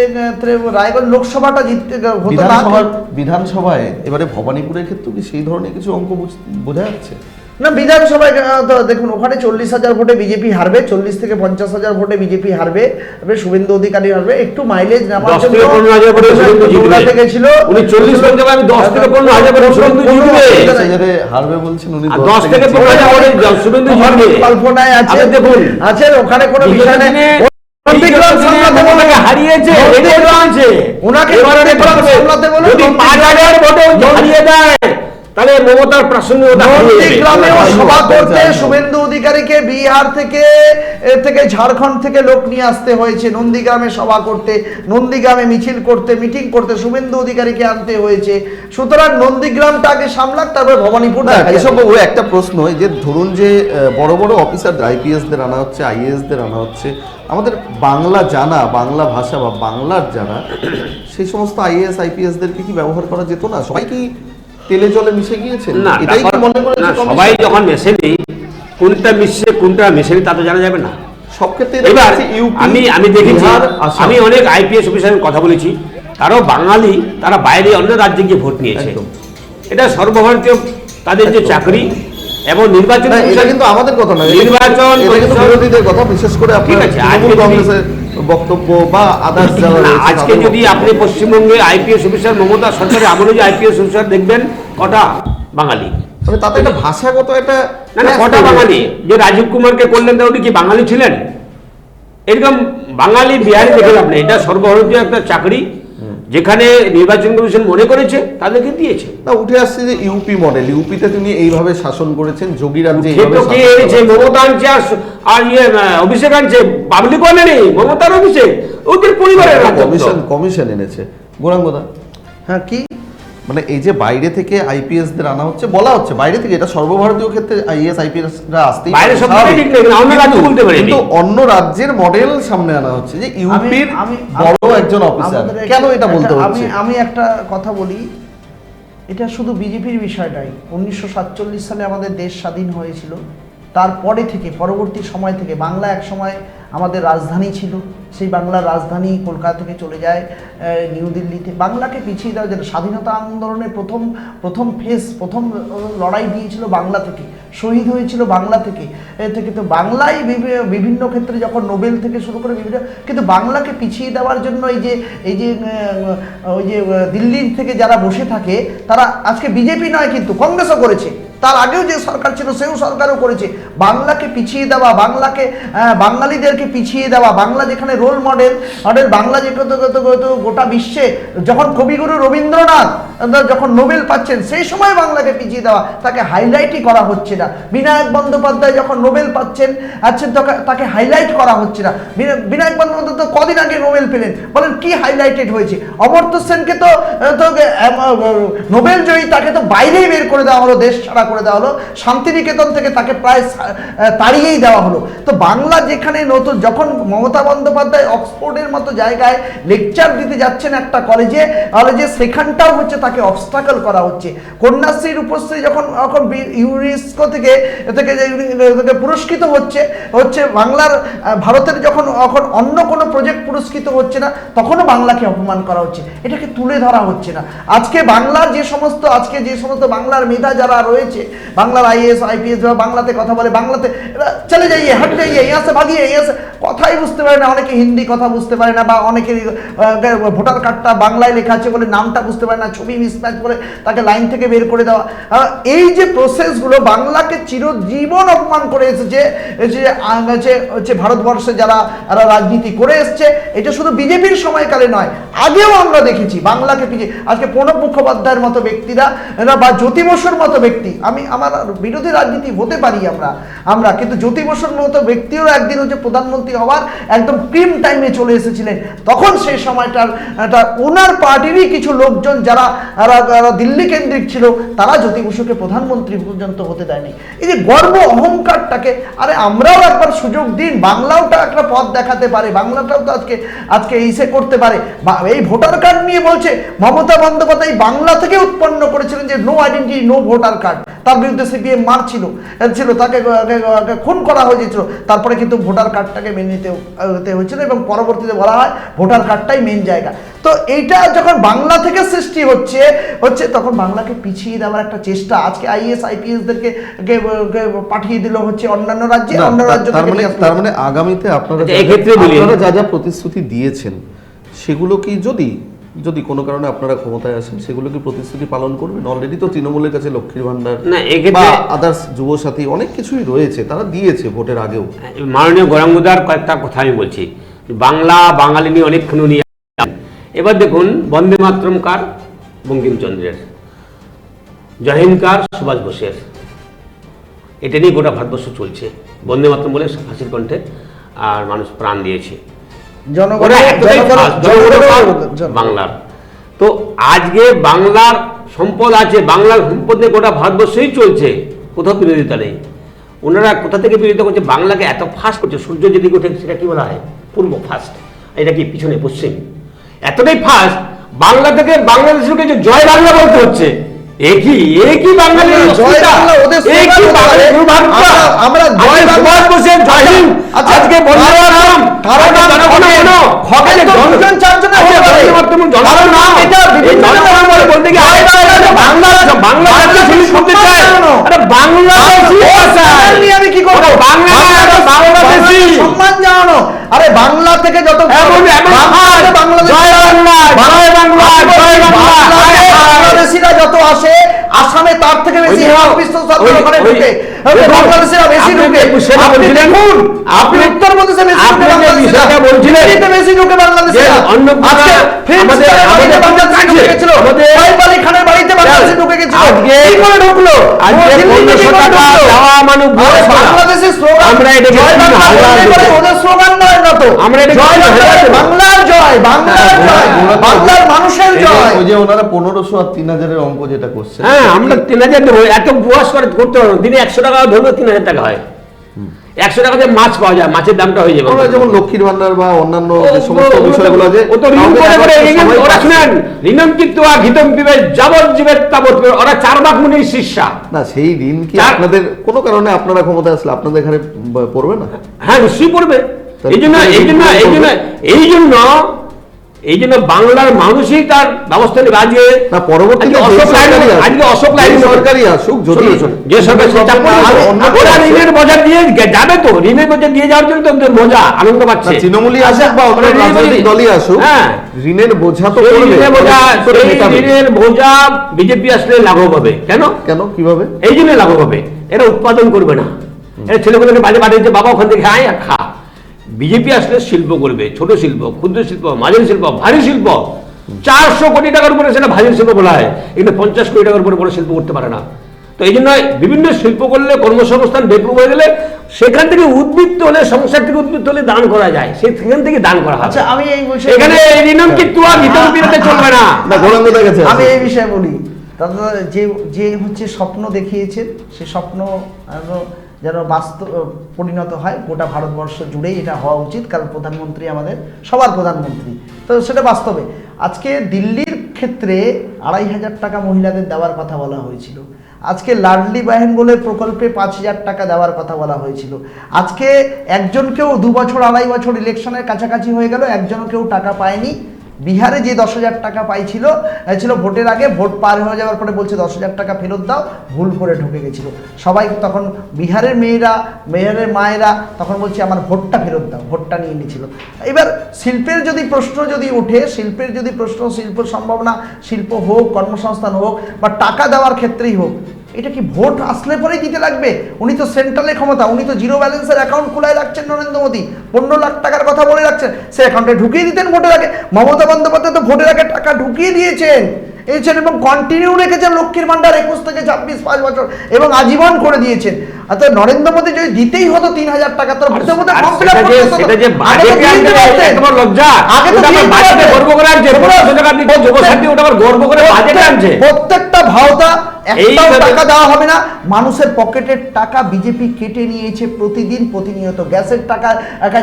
রায়গঞ্জ লোকসভাটা জিততে হতো না। বিধানসভায় এবারে ভবানীপুরের ক্ষেত্রে কি সেই ধরনের কিছু অঙ্ক বোঝা যাচ্ছে? না, বিধানসভায় তো দেখুন ওখানে 40,000 ভোটে বিজেপি হারবে, 40 থেকে 50,000 ভোটে বিজেপি হারবে, এবার শুভেন্দু অধিকারী হারবে। একটু মাইলেজ নেওয়ার 10 থেকে 15,000 ভোটে শুভেন্দু জিতবে। গেছিল উনি 40 পর্যন্ত, আমি 10 থেকে 15,000 ভোটে শুভেন্দু জিতবে। হারবে বলছেন উনি, 10 থেকে 15,000 ভোটে শুভেন্দু জিতবে। কল্পনায় আছে, আপনি দেখুন আছেন ওখানে কোনো বিষয় নেই। হারিয়েছে, ওনাকে এবারে সামলাতে বলুন। যদি 5,000 ভোটে হারিয়ে দেয় তাহলে মমতার প্রাসঙ্গিকতা নন্দীগ্রামেও সভা করতে শুভেন্দু অধিকারীকে বিহার থেকে ঝাড়খণ্ড থেকে লোক নিয়ে আসতে হয়েছে। নন্দীগ্রামে সভা করতে, নন্দীগ্রামে মিছিল করতে, মিটিং করতে শুভেন্দু অধিকারীকে আনতে হয়েছে। সুতরাং নন্দীগ্রামটা আগে সামলাক, তারপর ভবানীপুর। এসববাবু একটা প্রশ্ন, যে ধরুন যে বড় বড় অফিসার আইপিএসদের আনা হচ্ছে, আইএএসদের আনা হচ্ছে, আমাদের বাংলা জানা, বাংলা ভাষা বা বাংলার যারা সেই সমস্ত আইএএস আইপিএসদেরকে কি ব্যবহার করা যেত না? সবাই কি তেলে জলে মিশে গিয়েছেন? না, এটাই কি মনে করেছে না, কমিশন? সবাই যখন মেশেনি, কোনটা মিশছে কোনটা মেশেনি তা তো জানা যাবে না। সব ক্ষেত্রে এবার আমি দেখেছি, আমি অনেক আইপিএস অফিসারের কথা বলেছি, তারাও বাঙালি, তারা বাইরে অন্য রাজ্যে গিয়ে ভোট নিয়েছে। একদম। এটা সর্বভারতীয় তাদের যে চাকরি এবং নির্বাচন এটা কিন্তু আমাদের কথা নয়, নির্বাচন এটা কিন্তু বিরোধীদের কথা, বিশেষ করে ঠিক আপনার আছে, তৃণমূল কংগ্রেসের বক্তব্য বা আদার্স যারা না, রয়েছে আজকে তাদের যদি বক্তব্য। আপনি পশ্চিমবঙ্গে আইপিএস অফিসার মমতা সরকারের আমলে যে আইপিএস অফিসার দেখবেন কটা বাঙালি, তবে তাতে একটা ভাষাগত একটা না কটা বাঙালি, যে রাজীব কুমারকে করলেন তা উনি কি বাঙালি ছিলেন? এরকম বাঙালি বিহারি দেখে লাভ নেই। এটা সর্বভারতীয় একটা চাকরি, যেখানে নির্বাচন কমিশন মনে করেছে তাদেরকে দিয়েছে। না, উঠে আসছে যে ইউপি মডেল, ইউপিতে তিনি এইভাবে শাসন করেছেন, যোগী রাজ্যে সে এইভাবে তো শাসন কে এনেছে, করেছেন। মমতা আনছে আর অভিষেক আনছে, পাবলিক আনেনি, মমতার অভিষেক ওদের পরিবারের কমিশন এনেছে। গৌরাঙ্গদা, হ্যাঁ কি মানে এই যে বাইরে থেকে আইপিএস দের আনা হচ্ছে, বলা হচ্ছে বাইরে থেকে, এটা সর্বভারতীয় ক্ষেত্রে আইএস আইপিএস রা আসতেই বাইরে পারে, সব স্বাভাবিক। ঠিক নেই, অন্য রাজ্য বলতে পারেনি। কিন্তু অন্য রাজ্যের মডেল সামনে আনা হচ্ছে যে ইউপির বড় একজন অফিসার, আমাদের কেন এটা বলতে আমি হচ্ছে? আমি একটা কথা বলি, এটা শুধু বিজেপির বিষয় নয়। 1947 সালে আমাদের দেশ স্বাধীন হয়েছিল, তারপরে থেকে পরবর্তী সময় থেকে বাংলা এক সময় আমাদের রাজধানী ছিল, সেই বাংলার রাজধানী কলকাতা থেকে চলে যায় নিউ দিল্লিতে। বাংলাকে পিছিয়ে দেওয়া যেটা স্বাধীনতা আন্দোলনের প্রথম ফেজ, প্রথম লড়াই দিয়েছিল বাংলা থেকে, শহীদ হয়েছিল বাংলা থেকে। তো বাংলাই বিভিন্ন ক্ষেত্রে যখন নোবেল থেকে শুরু করে বিভিন্ন, কিন্তু বাংলাকে পিছিয়ে দেওয়ার জন্য ওই যে দিল্লির থেকে যারা বসে থাকে, তারা আজকে বিজেপি নয় কিন্তু কংগ্রেসও করেছে, তার আগেও যে সরকার ছিল সেও সরকারও করেছে। বাংলাকে পিছিয়ে দেওয়া, বাঙালিদেরকে পিছিয়ে দেওয়া, বাংলা যেখানে রোল মডেল, বাংলা যে গোটা বিশ্বে যখন কবিগুরু রবীন্দ্রনাথ যখন নোবেল পাচ্ছেন, সেই সময় বাংলাকে পিছিয়ে দেওয়া, তাকে হাইলাইটই করা হচ্ছে না। বিনায়ক বন্দ্যোপাধ্যায় যখন নোবেল পাচ্ছেন তাকে হাইলাইট করা হচ্ছে না। বিনায়ক বন্দ্যোপাধ্যায় তো কদিন আগে নোবেল পেলেন, বলেন কি হাইলাইটেড হয়েছে? অমর্ত্য সেনকে তো নোবেল জয়ী, তাকে তো বাইরেই বের করে দেওয়া হলো, দেশ ছাড়া করে দেওয়া হলো, শান্তিনিকেতন থেকে তাকে প্রায় তাড়িয়েই দেওয়া হলো। তো বাংলা যেখানে নতুন, যখন মমতা বন্দ্যোপাধ্যায় অক্সফোর্ডের মতো জায়গায় লেকচার দিতে যাচ্ছেন একটা কলেজে, সেখানটাও হচ্ছে তাকে অবস্ট্রাকল করা হচ্ছে। কন্যাশ্রীর উপশ্রী যখন ইউনেস্কো থেকে পুরস্কৃত হচ্ছে বাংলার, ভারতের যখন অন্য কোনো প্রজেক্ট পুরস্কৃত হচ্ছে না, তখনও বাংলাকে অপমান করা হচ্ছে, এটাকে তুলে ধরা হচ্ছে না। আজকে বাংলার যে সমস্ত বাংলার মেধা যারা রয়েছে, বাংলার আইএস আইপিএস বা বাংলাতে কথা বলে, বাংলাতে চলে যাইয়ে হাট যাইয়ে ইয়াসে ভাগিয়ে ইয়াসে, কথাই বুঝতে পারে না, অনেকে হিন্দি কথা বুঝতে পারে না, বা অনেকের ভোটার কার্ডটা বাংলায় লেখা আছে বলে নামটা বুঝতে পারে না, ছবি মিসম্যাচ করে তাকে লাইন থেকে বের করে দেওয়া। এই যে প্রসেসগুলো বাংলাকে চিরজীবন অপমান করে এসেছে, যে ভারতবর্ষে যারা রাজনীতি করে এসছে, এটা শুধু বিজেপির সময়কালে নয়, আগেও আমরা দেখেছি বাংলাকে পিছিয়ে। আজকে প্রণব মুখোপাধ্যায়ের মতো ব্যক্তিরা বা জ্যোতি বসুর মতো ব্যক্তি, আমার বিরোধী রাজনীতি হতে পারি আমরা, কিন্তু জ্যোতি বসুর মতো ব্যক্তিও একদিন হচ্ছে প্রধানমন্ত্রী হওয়ার একদম প্রিম টাইমে চলে এসেছিলেন। তখন সেই সময়টার ওনার পার্টিরই কিছু লোকজন যারা দিল্লি কেন্দ্রিক ছিল, তারা জ্যোতি বসুকে প্রধানমন্ত্রী পর্যন্ত হতে দেয়নি। এই যে গর্ব অহংকারটাকে, আরে আমরাও একবার সুযোগ দিন, বাংলাওটা একটা পথ দেখাতে পারে, বাংলাটাও তো আজকে ইসে করতে পারে। এই ভোটার কার্ড নিয়ে বলছে মমতা বন্দ্যোপাধ্যায় বাংলা থেকে উৎপন্ন করেছিলেন যে no identity no voter card, তার বিরুদ্ধে সিপিএম মারছিল, তাকে খুন করা হয়েছিল। তারপরে কিন্তু ভোটার কার্ডটাকে মেনে নিতে হয়েছিল, এবং পরবর্তীতে বলা হয় ভোটার কার্ডটাই মেন জায়গা। তো এইটা যখন বাংলা থেকে সৃষ্টি হচ্ছে তখন বাংলাকে পিছিয়ে দেওয়ার একটা চেষ্টা। আজকে আইএস আইপিএস দেরকে পাঠিয়ে দিল হচ্ছে অন্যান্য রাজ্যে, অন্য রাজ্য থেকে। তার মানে আগামীতে আপনারা যা যা প্রতিশ্রুতি দিয়েছেন, সেগুলো কি যদি কোনো কারণে আপনারা ক্ষমতায় আসেন, সেগুলো কি প্রতিশ্রুতি পালন করবেন? অলরেডি তো তৃণমূলের কাছে লক্ষ্মীর ভান্ডার বা আদার্স যুবসাথী অনেক কিছুই রয়েছে, তারা দিয়েছে ভোটের আগেও। মাননীয় গৌরাঙ্গদার কয়েকটা কথা আমি বলছি, বাংলা বাঙালি নিয়ে অনেকক্ষণ নিয়ে। এবার দেখুন, বন্দে মাতরম কার? বঙ্কিমচন্দ্রের। জয় হিন্দ কার? সুভাষ বোসের। এটা নিয়ে গোটা ভারতবর্ষ চলছে, বন্দে মাতরম বলে হাসির কণ্ঠে আর মানুষ প্রাণ দিয়েছে বাংলার। তো আজকে বাংলার সম্পদ আছে, বাংলার সম্পদ নিয়ে গোটা ভারতবর্ষই চলছে, কোথাও বিরোধিতা নেই। ওনারা কোথা থেকে বিরোধিতা করছে? বাংলাকে এত ফাস্ট করছে, সূর্য যেদিকে ওঠে সেটা কি বলা হয়? পূর্ব ফাস্ট, এটা কি পিছনে পশ্চিম? এতটাই ফাস্ট, বাংলা থেকে বাংলাদেশের কাছে জয় বাংলা বলতে হচ্ছে। একই বাঙালির জয় বাংলা, ওদের একই স্লোগান বাঙালির দুর্ভাগ্য। আমরা জয় আজকে বাংলা- সুভাষ বোসের জয় হিন্দ, আচ্ছা, আজকে বন্দে মাতরম, কারণ আজকে জনগণ মন, খগেন তো আজকে দুজন চারজনে আজকে হতে পারে। বন্দে মাতরম জনগণ কারণ নাম, এটা এই বিভিন্ন জনগণ জনের বলে বলতে গিয়ে জয় বাংলা, বাংলা জাতীয় সঙ্গীত শুনতে সম্মান চায়। জানানো। আরে বাংলাদেশী ভাষা, সম্মান নিয়ে আমি কি করবো? বাংলাদেশী সম্মান জানানো। আরে বাংলা থেকে যত বাংলাদেশ, জয় বাংলা, জয় বাংলা, জয় বাংলা। বাংলাদেশিরা যত আসে আসামে তার থেকে বেশি হেমন্ত সরকার ওখানে ঢুকে। বাংলাদেশিরা বেশি ঢুকে। আপনি দেখুন, আপনি উত্তরপ্রদেশে বেশি ঢুকে বাংলাদেশিরা, দিল্লিতে বেশি ঢুকে বাংলাদেশিরা। আজকে ফিল্মস্টারের বাড়িতে বাংলাদেশি ঢুকে গেছিল, সাইফ আলী খানের বাড়িতে বাংলাদেশি ঢুকে গেছিল। কি করে ঢুকলো? দিল্লিতে কি করে ঢুকলো? বাংলাদেশের স্লোগান আমরা এটা জয় বাংলা বলতে পারে, ওদের স্লোগান নয় না তো। আমরা এটা জয় বাংলা, বাংলার জয়, বাংলার জয়, বাংলার মানুষের জয়। ওই যে ওনারা 1500 আর 3000 অঙ্ক যেটা করছে, হ্যাঁ, আমরা 3000 দেবো, এত বুয়াস করে করতে পারবো। দিনে 100 টাকা ধরলে 3000 টাকা হয়। 100 টাকাতে মাছ পাওয়া যায়, মাছের দামটা হয়ে যাবে। ওরা যেমন লক্ষ্মীর ভান্ডার বা অন্যান্য যে সমস্ত বিষয়গুলো আছে, ও তো ঋণ করে করে ওরা শুনেন, ঋণম কিন্তু ঘিতম পিবে যাবজ্জীবের তাবৎ, ওরা 4 ভাগ মুনির শিষ্যা। না, সেই ঋণ কি চার- আপনাদের কোনো কারণে আপনারা ক্ষমতায় আসলে আপনাদের এখানে পড়বে না? হ্যাঁ, নিশ্চয়ই পড়বে। তাহলে এই জন্য বাংলার মানুষই তার ব্যবস্থা নেবে। আজকে না, পরবর্তীতে আজকে অশোক লাহিড়ী সরকারই আসুক, যদি যে সরকার সে চাপ করবে, অন্য ওরা ঋণের বোঝা দিয়ে যাবে তো, ঋণের বোঝা দিয়ে যাওয়ার জন্য তো ওদের মজা আনন্দ পাচ্ছে। তৃণমূলই আসুক বা অন্য রাজনৈতিক দলই আসুক, হ্যাঁ, ঋণের বোঝা তো সেই পড়বে। ঋণের বোঝা, কি করে সেই মেটাবে? ঋণের বোঝা বিজেপি আসলে লাঘব হবে। কেন? কেন, কিভাবে? এই জন্য লাঘব হবে, এরা উৎপাদন করবে না। এরা ছেলেগুলোকে বাজে পাঠিয়েছে, বাবা ওখান থেকে আয় আর খা। বিজেপি আসলে শিল্প করবে, ছোট শিল্প, ক্ষুদ্র শিল্প, মাঝারি শিল্প, ভারী শিল্প। 400 কোটি টাকার উপরে সেটা ভারী শিল্প বলা হয়, এখানে 50 কোটি টাকার উপরে বড় শিল্প করতে পারে না। তো এই জন্য বিভিন্ন শিল্প করলে, কর্মসংস্থান ডেভেলপ হয়ে গেলে, সেখান থেকে উদ্বৃত্ত হলে, সংসার থেকে উদ্বৃত্ত হলে দান করা যায়, সেখান থেকে দান করা হয়। আচ্ছা, আমি এই বিষয়ে এখানে ঋণম কিন্তু ভিতর বিরতে চলবে না। না, গৌরাঙ্গ দা গেছে আমি এই বিষয়ে বলি, দাদা যে যে হচ্ছে স্বপ্ন দেখিয়েছেন, সে স্বপ্ন যেন বাস্তব পরিণত হয়। গোটা ভারতবর্ষ জুড়েই এটা হওয়া উচিত, কারণ প্রধানমন্ত্রী আমাদের সবার প্রধানমন্ত্রী, তো সেটা বাস্তবে। আজকে দিল্লির ক্ষেত্রে 2500 টাকা মহিলাদের দেওয়ার কথা বলা হয়েছিল। আজকে লাডলি বাহেন বলে প্রকল্পে 5000 টাকা দেওয়ার কথা বলা হয়েছিল। আজকে একজনকেও 2 বছর 2.5 বছর ইলেকশনের কাছাকাছি হয়ে গেল, একজনকেও টাকা পায়নি। বিহারে যে 10,000 টাকা পাইছিল ছিল ভোটের আগে, ভোট পার হয়ে যাওয়ার পরে বলছে 10,000 টাকা ফেরত দাও, ভুল করে ঢুকে গেছিল সবাই। তখন বিহারের মেয়েরের মায়েরা তখন বলছে আমার ভোটটা ফেরত দাও, ভোটটা নিয়ে নিয়েছিল। এবার শিল্পের যদি প্রশ্ন যদি ওঠে, শিল্পের যদি প্রশ্ন, শিল্প সম্ভাবনা, শিল্প হোক, কর্মসংস্থান হোক বা টাকা দেওয়ার ক্ষেত্রেই হোক, এটা কি ভোট আসলে পরেই দিতে লাগবে? উনি তো সেন্ট্রালে ক্ষমতা, উনি তো জিরো ব্যালেন্সের অ্যাকাউন্ট খোলায় রাখছেন নরেন্দ্র মোদী, 15 লাখ টাকার কথা বলে রাখছেন, সে অ্যাকাউন্টে ঢুকিয়ে দিতেন ভোটের আগে। মমতা বন্দ্যোপাধ্যায় তো ভোটের আগে টাকা ঢুকিয়ে দিয়েছেন এবং কন্টিনিউ রেখেছেন লক্ষ্মীর ভান্ডার 21 থেকে 26 5 বছর এবং আজীবন করে দিয়েছেন। অর্থাৎ নরেন্দ্র মোদী যদি দিতেই হতো 3000 টাকা, তো ভোটের মধ্যে ফর্ম ফিল আপ করতে হতো। সেটা যে বাজেটে আনতে একবার লজ্জা, আগে তো বাজেটে গর্ব করে আনছে, 1500 টাকা দিচ্ছে যুবসাথী, ওটা আবার গর্ব করে বাজেটে আনছে। প্রত্যেকটা ভাওতা একটাও টাকা দেওয়া হবে না, মানুষের পকেটের টাকা বিজেপি কেটে নিয়েছে প্রতিনিয়ত। গ্যাসের টাকা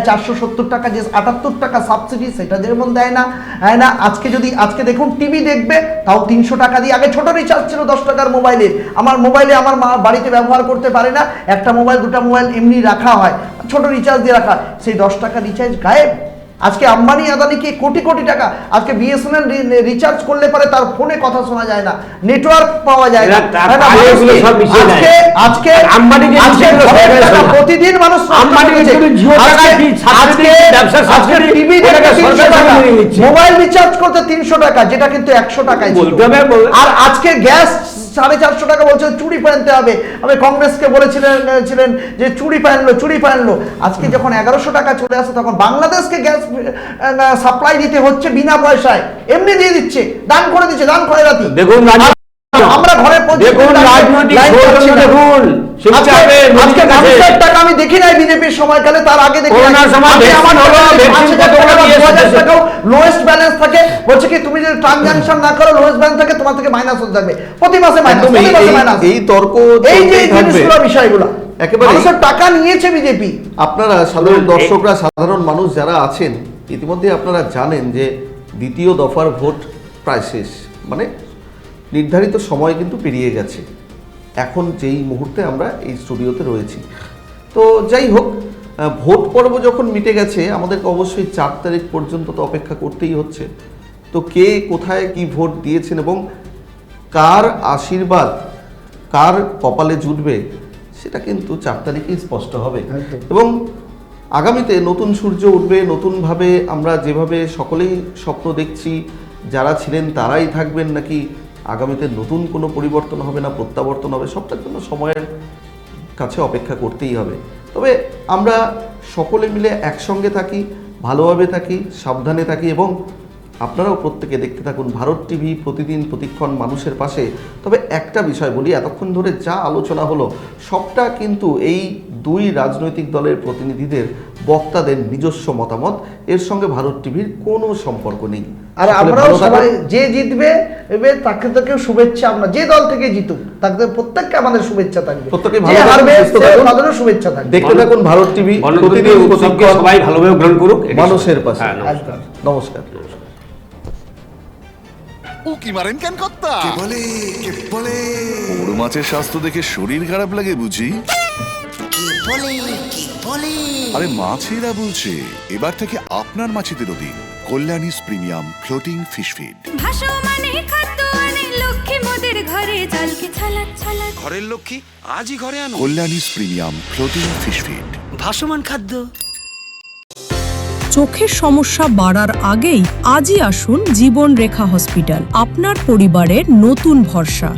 470 টাকা, যে 78 টাকা সাবসিডি, সেটা যেমন দেয় না। আজকে দেখুন টিভি দেখবে তাও 300 টাকা দিয়ে। আগে ছোট রিচার্জ ছিল 10 টাকার মোবাইলে, আমার মা বাড়িতে ব্যবহার করতে পারে না, একটা মোবাইল 2টা মোবাইল এমনি রাখা হয়, ছোট রিচার্জ দিয়ে রাখা, সেই 10 টাকা রিচার্জ গায়েব। আজকে আম্বানি আদানিকে কোটি কোটি টাকা, আজকে বিএসএনএল রিচার্জ করলে পরে তার ফোনে কথা শোনা যায় না, নেটওয়ার্ক পাওয়া যায় না। আজকে প্রতিদিন মানুষ মোবাইল রিচার্জ করতে 300 টাকা, যেটা কিন্তু 100 টাকায় ছিল। আর আজকে গ্যাস 450 টাকা বলছে, চুরি পানতে হবে। আমি কংগ্রেসকে বলেছিলেন যে চুরি পানলো। আজকে যখন 1100 টাকা চলে আসে, তখন বাংলাদেশকে গ্যাস সাপ্লাই দিতে হচ্ছে বিনা পয়সায়, এমনি দিয়ে দিচ্ছে, দান করে দিচ্ছে, দান করে রাতি। দেখুন আমরা ঘরে মানুষের টাকা আমি দেখি নাই বিজেপির সময়কালে, তার আগে দেখি লোয়েস্ট ব্যালেন্স থাকে, বলছে কি তুমি যদি ট্রানজাকশন না করো, লোয়েস্ট ব্যালেন্স থাকে, তোমার থেকে মাইনাস হতে থাকবে, প্রতি মাসে মাইনাস। এই তর্ক, এই যে জিনিসগুলো, বিষয়গুলো একেবারে মানুষের টাকা নিয়েছে বিজেপি। আপনারা সাধারণ দর্শকরা, সাধারণ মানুষ যারা আছেন, ইতিমধ্যে আপনারা জানেন যে দ্বিতীয় দফার ভোট প্রায় শেষ। মানে নির্ধারিত সময় কিন্তু পেরিয়ে গেছে এখন যেই মুহূর্তে আমরা এই স্টুডিওতে রয়েছি। তো যাই হোক, ভোট পর্ব যখন মিটে গেছে আমাদেরকে অবশ্যই 4 তারিখ পর্যন্ত তো অপেক্ষা করতেই হচ্ছে। তো কে কোথায় কি ভোট দিয়েছেন এবং কার আশীর্বাদ কার কপালে জুটবে সেটা কিন্তু 4 তারিখেই স্পষ্ট হবে। একদম। এবং আগামীতে নতুন সূর্য উঠবে, নতুনভাবে আমরা যেভাবে সকলেই স্বপ্ন দেখছি, যারা ছিলেন তারাই থাকবেন, নাকি আগামীতে নতুন কোনো পরিবর্তন হবে না প্রত্যাবর্তন হবে, সবটার জন্য সময়ের কাছে অপেক্ষা করতেই হবে। তবে আমরা সকলে মিলে একসঙ্গে থাকি, ভালোভাবে থাকি, সাবধানে থাকি এবং আপনারাও প্রত্যেকে দেখতে থাকুন ভারত টিভি, প্রতিদিন প্রতিক্ষণ মানুষের পাশে। তবে একটা বিষয় বলি, এতক্ষণ ধরে যা আলোচনা হলো সবটা কিন্তু এই 2 রাজনৈতিক দলের প্রতিনিধিদের বক্তাদের নিজস্ব মতামত, এর সঙ্গে ভারত টিভির কোনো সম্পর্ক নেই। আর সকলে আমরাও ভালো থাকুন। সবাই যে জিতবে তাকে শুভেচ্ছা, আমরা যে দল থেকে জিতুক তাকে প্রত্যেককে আমাদের শুভেচ্ছা থাকবে, প্রত্যেকে যে ভালো থাকুন, হারবে সুস্থ থাকুন। তাদেরও শুভেচ্ছা থাকবে। দেখতে থাকুন ভারত টিভি, গণতন্ত্রের প্রতিদিন উৎসবকে প্রতিক্ষণ সবাই ভালোভাবে গ্রহণ করুক, এটাই মানুষের পাশে। হ্যাঁ, নমস্কার। একদম। নমস্কার। উকি মারেন কেন কর্তা? কে বলে বড় মাছের স্বাস্থ্য দেখে শরীর খারাপ লাগে বুঝি? আরে মাছেরা বলছে এবার থেকে আপনার মাছেদেরও দিন কল্যাণীস প্রিমিয়াম ফ্লোটিং ফিশ ফিড। ভাসমানে খাদ্য আনে লক্ষ্মী মোদের ঘরে জলকে ছলাৎ ছলাৎ। ঘরের লক্ষ্মী আজই ঘরে আনো কল্যাণীস প্রিমিয়াম ফ্লোটিং ফিশ ফিড। ভাসমান খাদ্য। চোখের সমস্যা বাড়ার আগেই আজই আসুন জীবন রেখা হসপিটাল, আপনার পরিবারের নতুন ভরসা।